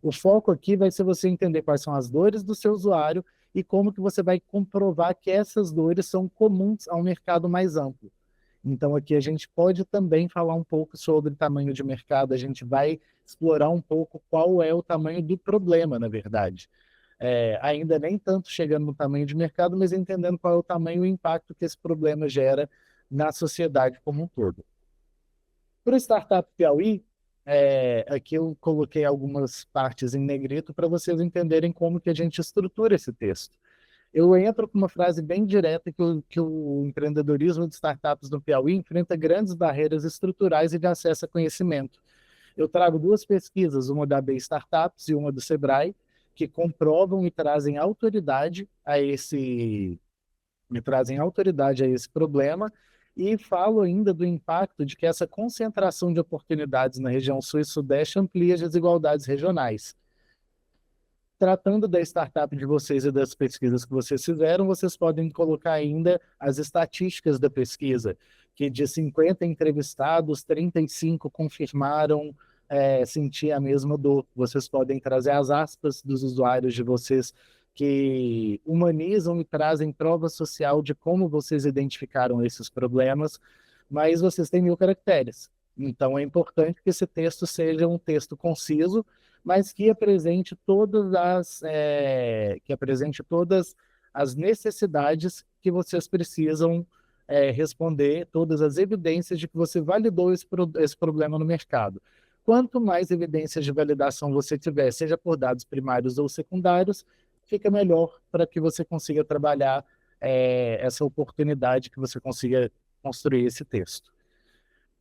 A: O foco aqui vai ser você entender quais são as dores do seu usuário e como que você vai comprovar que essas dores são comuns ao mercado mais amplo. Então, aqui a gente pode também falar um pouco sobre tamanho de mercado, a gente vai explorar um pouco qual é o tamanho do problema, na verdade. Ainda nem tanto chegando no tamanho de mercado, mas entendendo qual é o tamanho e o impacto que esse problema gera na sociedade como um todo. Para o Startup Piauí, aqui eu coloquei algumas partes em negrito para vocês entenderem como que a gente estrutura esse texto. Eu entro com uma frase bem direta que o empreendedorismo de startups no Piauí enfrenta grandes barreiras estruturais e de acesso a conhecimento. Eu trago duas pesquisas, uma da B Startups e uma do Sebrae, que comprovam e trazem autoridade a esse problema, e falo ainda do impacto de que essa concentração de oportunidades na região sul e sudeste amplia as desigualdades regionais. Tratando da startup de vocês e das pesquisas que vocês fizeram, vocês podem colocar ainda as estatísticas da pesquisa, que de 50 entrevistados, 35 confirmaram sentir a mesma dor. Vocês podem trazer as aspas dos usuários de vocês que humanizam e trazem prova social de como vocês identificaram esses problemas, mas vocês têm 1.000 caracteres. Então é importante que esse texto seja um texto conciso, mas que apresente todas as necessidades que vocês precisam responder, todas as evidências de que você validou esse problema no mercado. Quanto mais evidências de validação você tiver, seja por dados primários ou secundários, fica melhor para que você consiga trabalhar essa oportunidade, que você consiga construir esse texto.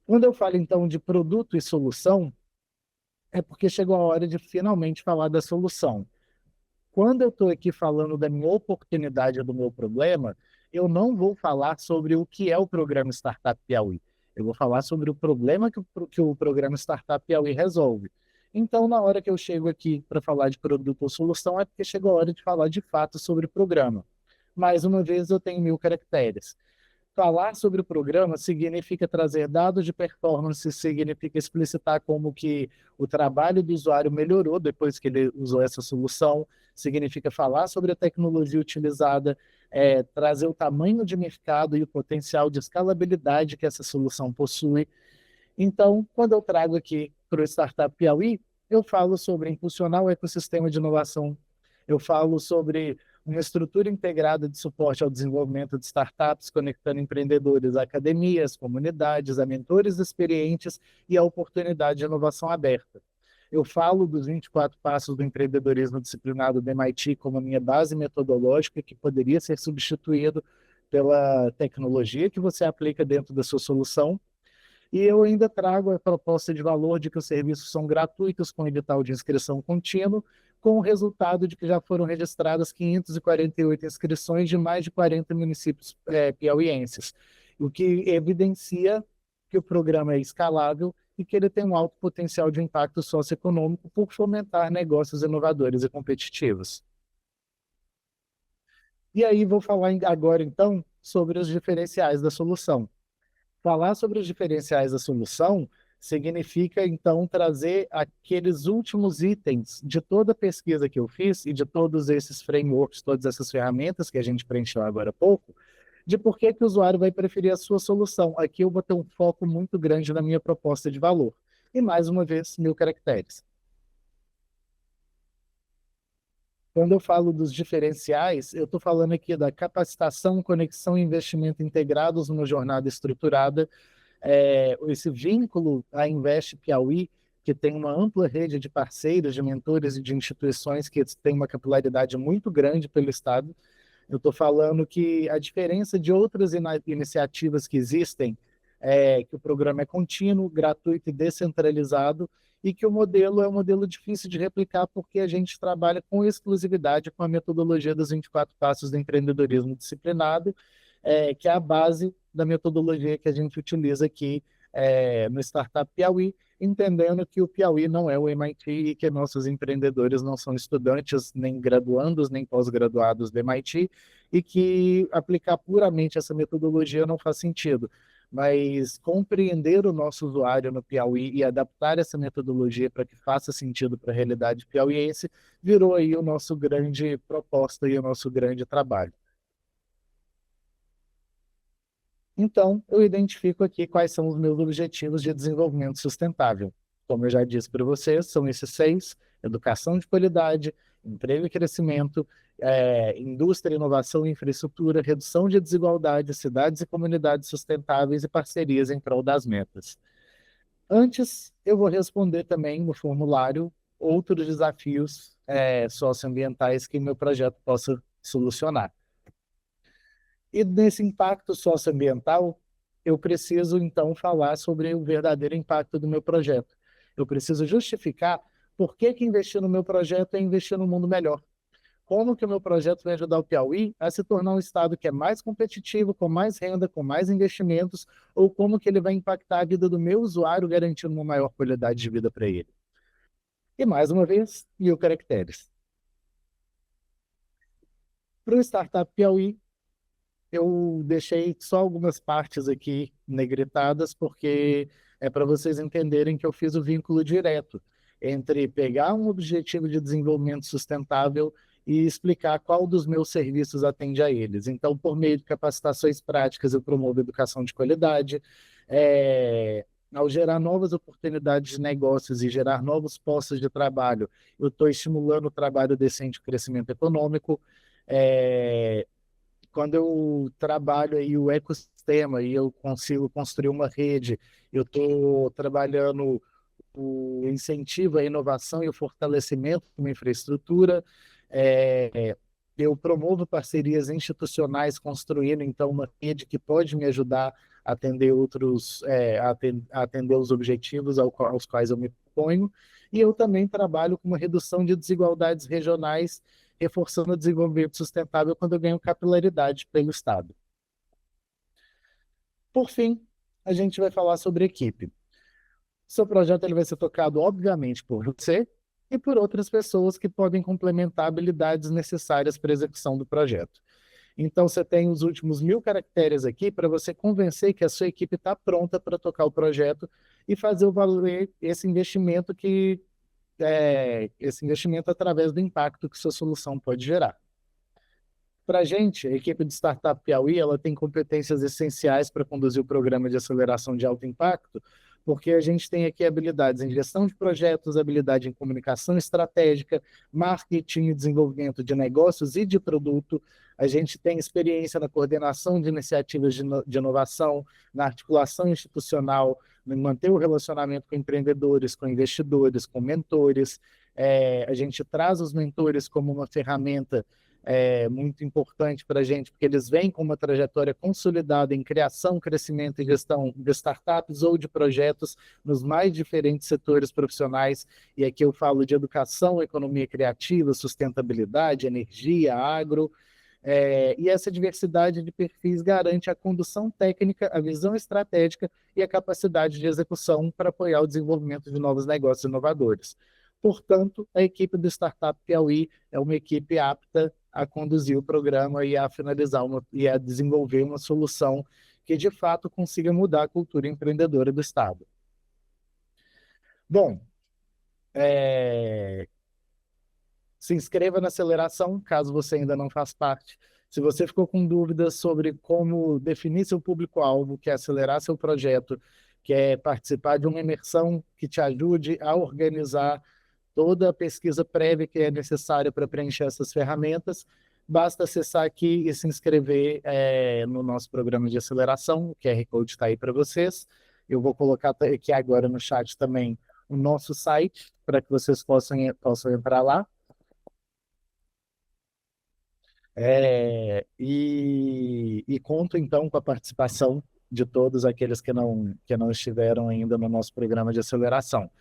A: Quando eu falo, então, de produto e solução, é porque chegou a hora de finalmente falar da solução. Quando eu estou aqui falando da minha oportunidade, do meu problema, eu não vou falar sobre o que é o programa Startup Piauí. Eu vou falar sobre o problema que o programa Startup Piauí resolve. Então, na hora que eu chego aqui para falar de produto ou solução, é porque chegou a hora de falar de fato sobre o programa. Mais uma vez, eu tenho 1.000 caracteres. Falar sobre o programa significa trazer dados de performance, significa explicitar como que o trabalho do usuário melhorou depois que ele usou essa solução, significa falar sobre a tecnologia utilizada, trazer o tamanho de mercado e o potencial de escalabilidade que essa solução possui. Então, quando eu trago aqui para o Startup Piauí, eu falo sobre impulsionar o ecossistema de inovação, eu falo sobre uma estrutura integrada de suporte ao desenvolvimento de startups, conectando empreendedores a academias, comunidades, a mentores experientes e a oportunidade de inovação aberta. Eu falo dos 24 passos do empreendedorismo disciplinado do MIT como a minha base metodológica, que poderia ser substituído pela tecnologia que você aplica dentro da sua solução. E eu ainda trago a proposta de valor de que os serviços são gratuitos com edital de inscrição contínuo, com o resultado de que já foram registradas 548 inscrições de mais de 40 municípios piauienses, o que evidencia que o programa é escalável e que ele tem um alto potencial de impacto socioeconômico por fomentar negócios inovadores e competitivos. E aí vou falar agora, então, sobre os diferenciais da solução. Falar sobre os diferenciais da solução significa, então, trazer aqueles últimos itens de toda a pesquisa que eu fiz e de todos esses frameworks, todas essas ferramentas que a gente preencheu agora há pouco, de por que o usuário vai preferir a sua solução. Aqui eu vou ter um foco muito grande na minha proposta de valor. E, mais uma vez, 1.000 caracteres. Quando eu falo dos diferenciais, eu estou falando aqui da capacitação, conexão e investimento integrados numa jornada estruturada, esse vínculo à Invest Piauí, que tem uma ampla rede de parceiros, de mentores e de instituições que tem uma capilaridade muito grande pelo Estado. Eu estou falando que a diferença de outras iniciativas que existem é que o programa é contínuo, gratuito e descentralizado, e que o modelo é um modelo difícil de replicar porque a gente trabalha com exclusividade com a metodologia dos 24 passos do empreendedorismo disciplinado, que é a base da metodologia que a gente utiliza aqui no Startup Piauí, entendendo que o Piauí não é o MIT e que nossos empreendedores não são estudantes, nem graduandos, nem pós-graduados do MIT, e que aplicar puramente essa metodologia não faz sentido. Mas compreender o nosso usuário no Piauí e adaptar essa metodologia para que faça sentido para a realidade piauiense virou aí o nosso grande proposta e o nosso grande trabalho. Então, eu identifico aqui quais são os meus objetivos de desenvolvimento sustentável. Como eu já disse para vocês, são esses 6: educação de qualidade, emprego e crescimento, indústria, inovação e infraestrutura, redução de desigualdade, cidades e comunidades sustentáveis e parcerias em prol das metas. Antes, eu vou responder também no formulário outros desafios socioambientais que meu projeto possa solucionar. E nesse impacto socioambiental, eu preciso, então, falar sobre o verdadeiro impacto do meu projeto. Eu preciso justificar por que que investir no meu projeto é investir num mundo melhor. Como que o meu projeto vai ajudar o Piauí a se tornar um estado que é mais competitivo, com mais renda, com mais investimentos, ou como que ele vai impactar a vida do meu usuário, garantindo uma maior qualidade de vida para ele. E mais uma vez, 1000 caracteres. Para o Startup Piauí, eu deixei só algumas partes aqui negritadas, porque é para vocês entenderem que eu fiz o vínculo direto entre pegar um objetivo de desenvolvimento sustentável e explicar qual dos meus serviços atende a eles. Então, por meio de capacitações práticas, eu promovo educação de qualidade. Ao gerar novas oportunidades de negócios e gerar novos postos de trabalho, eu estou estimulando o trabalho decente e o crescimento econômico. É, Quando eu trabalho aí o ecossistema e eu consigo construir uma rede, eu estou trabalhando o incentivo à inovação e o fortalecimento de uma infraestrutura. Eu promovo parcerias institucionais, construindo então uma rede que pode me ajudar a atender a atender os objetivos aos quais eu me proponho. E eu também trabalho com uma redução de desigualdades regionais, reforçando o desenvolvimento sustentável quando eu ganho capilaridade pelo Estado. Por fim, a gente vai falar sobre equipe. Seu projeto ele vai ser tocado, obviamente, por você e por outras pessoas que podem complementar habilidades necessárias para a execução do projeto. Então, você tem os últimos 1000 caracteres aqui para você convencer que a sua equipe está pronta para tocar o projeto e fazer valer esse investimento esse investimento através do impacto que sua solução pode gerar. Para a gente, a equipe de Startup Piauí, ela tem competências essenciais para conduzir o programa de aceleração de alto impacto, porque a gente tem aqui habilidades em gestão de projetos, habilidade em comunicação estratégica, marketing e desenvolvimento de negócios e de produto. A gente tem experiência na coordenação de iniciativas de inovação, na articulação institucional, em manter o relacionamento com empreendedores, com investidores, com mentores. A gente traz os mentores como uma ferramenta muito importante para a gente, porque eles vêm com uma trajetória consolidada em criação, crescimento e gestão de startups ou de projetos nos mais diferentes setores profissionais. E aqui eu falo de educação, economia criativa, sustentabilidade, energia, agro. E essa diversidade de perfis garante a condução técnica, a visão estratégica e a capacidade de execução para apoiar o desenvolvimento de novos negócios inovadores. Portanto, a equipe do Startup Piauí é uma equipe apta a conduzir o programa e a finalizar e a desenvolver uma solução que, de fato, consiga mudar a cultura empreendedora do Estado. Bom, se inscreva na aceleração, caso você ainda não faz parte. Se você ficou com dúvidas sobre como definir seu público-alvo, quer acelerar seu projeto, quer participar de uma imersão que te ajude a organizar toda a pesquisa prévia que é necessária para preencher essas ferramentas, basta acessar aqui e se inscrever no nosso programa de aceleração. O QR Code está aí para vocês. Eu vou colocar aqui agora no chat também o nosso site, para que vocês possam entrar lá. E conto, então, com a participação de todos aqueles que não estiveram ainda no nosso programa de aceleração.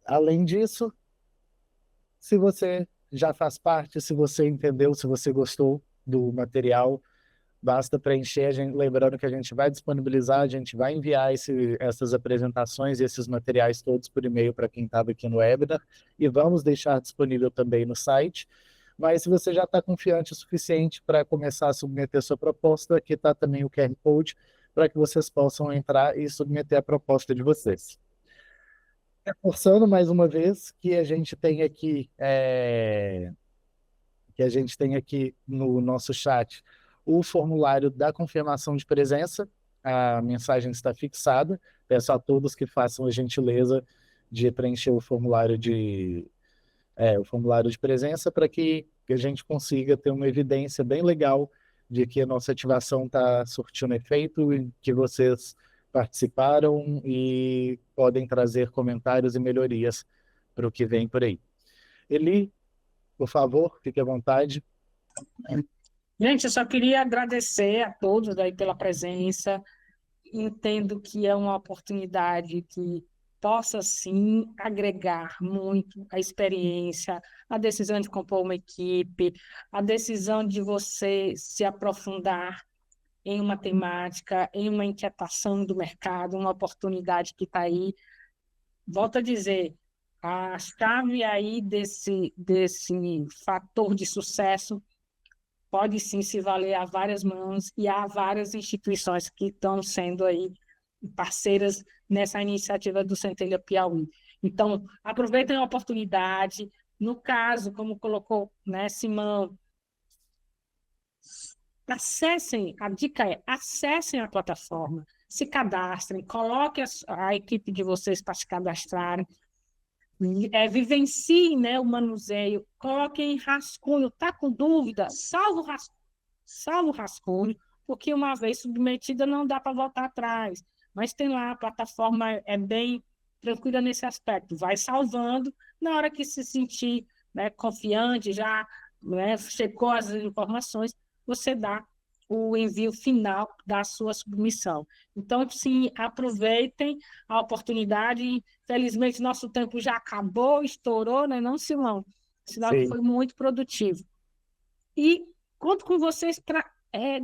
A: Além disso, se você já faz parte, se você entendeu, se você gostou do material, basta preencher, lembrando que a gente vai disponibilizar, a gente vai enviar essas apresentações e esses materiais todos por e-mail para quem estava aqui no webinar, e vamos deixar disponível também no site. Mas se você já está confiante o suficiente para começar a submeter sua proposta, aqui está também o QR Code para que vocês possam entrar e submeter a proposta de vocês. Reforçando mais uma vez que a gente tem aqui no nosso chat o formulário da confirmação de presença. A mensagem está fixada. Peço a todos que façam a gentileza de preencher o formulário de presença para que a gente consiga ter uma evidência bem legal de que a nossa ativação está surtindo efeito e que vocês participaram e podem trazer comentários e melhorias para o que vem por aí. Eli, por favor, fique à vontade.
B: Gente, eu só queria agradecer a todos aí pela presença. Entendo que é uma oportunidade que possa, sim, agregar muito a experiência, a decisão de compor uma equipe, a decisão de você se aprofundar em uma temática, em uma inquietação do mercado, uma oportunidade que está aí. Volto a dizer, a chave aí desse fator de sucesso pode sim se valer a várias mãos e há várias instituições que estão sendo aí parceiras nessa iniciativa do Centelha Piauí. Então, aproveitem a oportunidade. No caso, como colocou, né, Simão, acessem, a dica é, acessem a plataforma, se cadastrem, coloquem a equipe de vocês para se cadastrarem, vivenciem, né, o manuseio, coloquem em rascunho, está com dúvida, salva o rascunho, porque uma vez submetida não dá para voltar atrás, mas tem lá, a plataforma é bem tranquila nesse aspecto, vai salvando, na hora que se sentir, né, confiante, já, né, checou as informações, você dá o envio final da sua submissão. Então, sim, aproveitem a oportunidade. Felizmente, nosso tempo já acabou, estourou, né, não, Simão? Sinal que
A: Sim.
B: foi muito produtivo. E conto com vocês para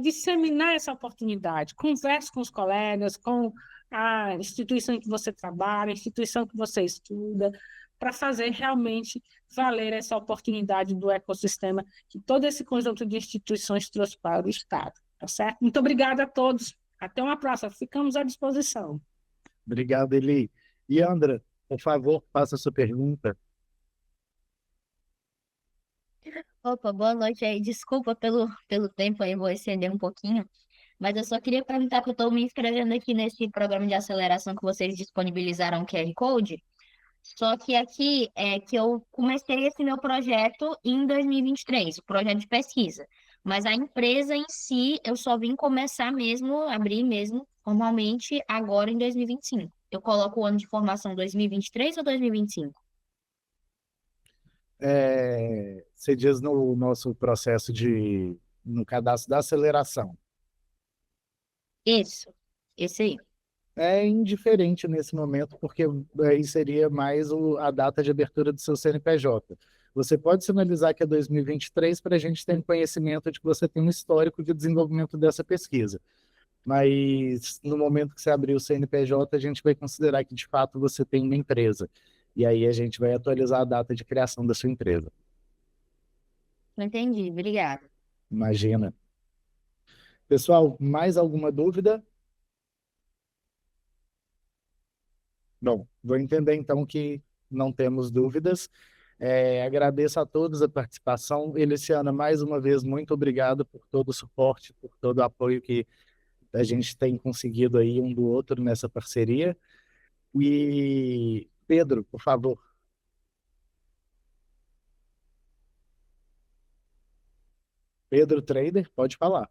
B: disseminar essa oportunidade. Converse com os colegas, com a instituição em que você trabalha, a instituição que você estuda, para fazer realmente valer essa oportunidade do ecossistema que todo esse conjunto de instituições trouxe para o Estado. Tá certo? Muito obrigada a todos. Até uma próxima. Ficamos à disposição.
A: Obrigado, Eli. E Andra, por favor, faça a sua pergunta.
H: Opa, boa noite aí. Desculpa pelo tempo aí, vou estender um pouquinho. Mas eu só queria perguntar que eu estou me inscrevendo aqui nesse programa de aceleração que vocês disponibilizaram, QR Code. Só que aqui é que eu comecei esse meu projeto em 2023, o projeto de pesquisa. Mas a empresa em si, eu só vim começar mesmo, abrir mesmo, formalmente, agora em 2025. Eu coloco o ano de formação 2023 ou 2025?
A: Você diz no nosso processo no cadastro da aceleração.
H: Isso, esse aí.
A: É indiferente nesse momento, porque aí seria mais a data de abertura do seu CNPJ. Você pode sinalizar que é 2023 para a gente ter conhecimento de que você tem um histórico de desenvolvimento dessa pesquisa. Mas no momento que você abrir o CNPJ, a gente vai considerar que de fato você tem uma empresa. E aí a gente vai atualizar a data de criação da sua empresa.
H: Entendi, obrigada.
A: Imagina. Pessoal, mais alguma dúvida? Bom, vou entender então que não temos dúvidas. Agradeço a todos a participação. Eliciana, mais uma vez, muito obrigado por todo o suporte, por todo o apoio que a gente tem conseguido aí um do outro nessa parceria. E Pedro, por favor. Pedro Trader, pode falar.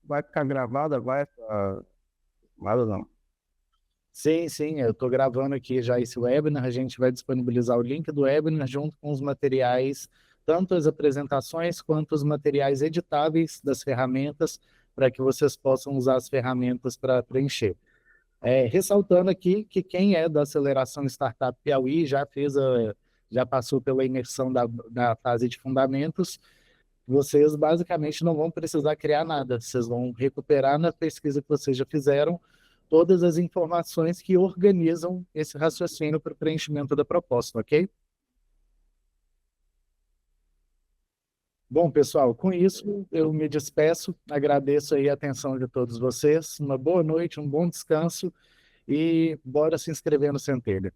F: Vai ficar gravada, vai? Nada não.
A: Sim, eu estou gravando aqui já esse webinar, a gente vai disponibilizar o link do webinar junto com os materiais, tanto as apresentações quanto os materiais editáveis das ferramentas, para que vocês possam usar as ferramentas para preencher. Ressaltando aqui que quem é da Aceleração Startup Piauí já passou pela imersão da fase de fundamentos, vocês basicamente não vão precisar criar nada, vocês vão recuperar na pesquisa que vocês já fizeram todas as informações que organizam esse raciocínio para o preenchimento da proposta, ok? Bom, pessoal, com isso eu me despeço, agradeço aí a atenção de todos vocês, uma boa noite, um bom descanso e bora se inscrever no Centelha.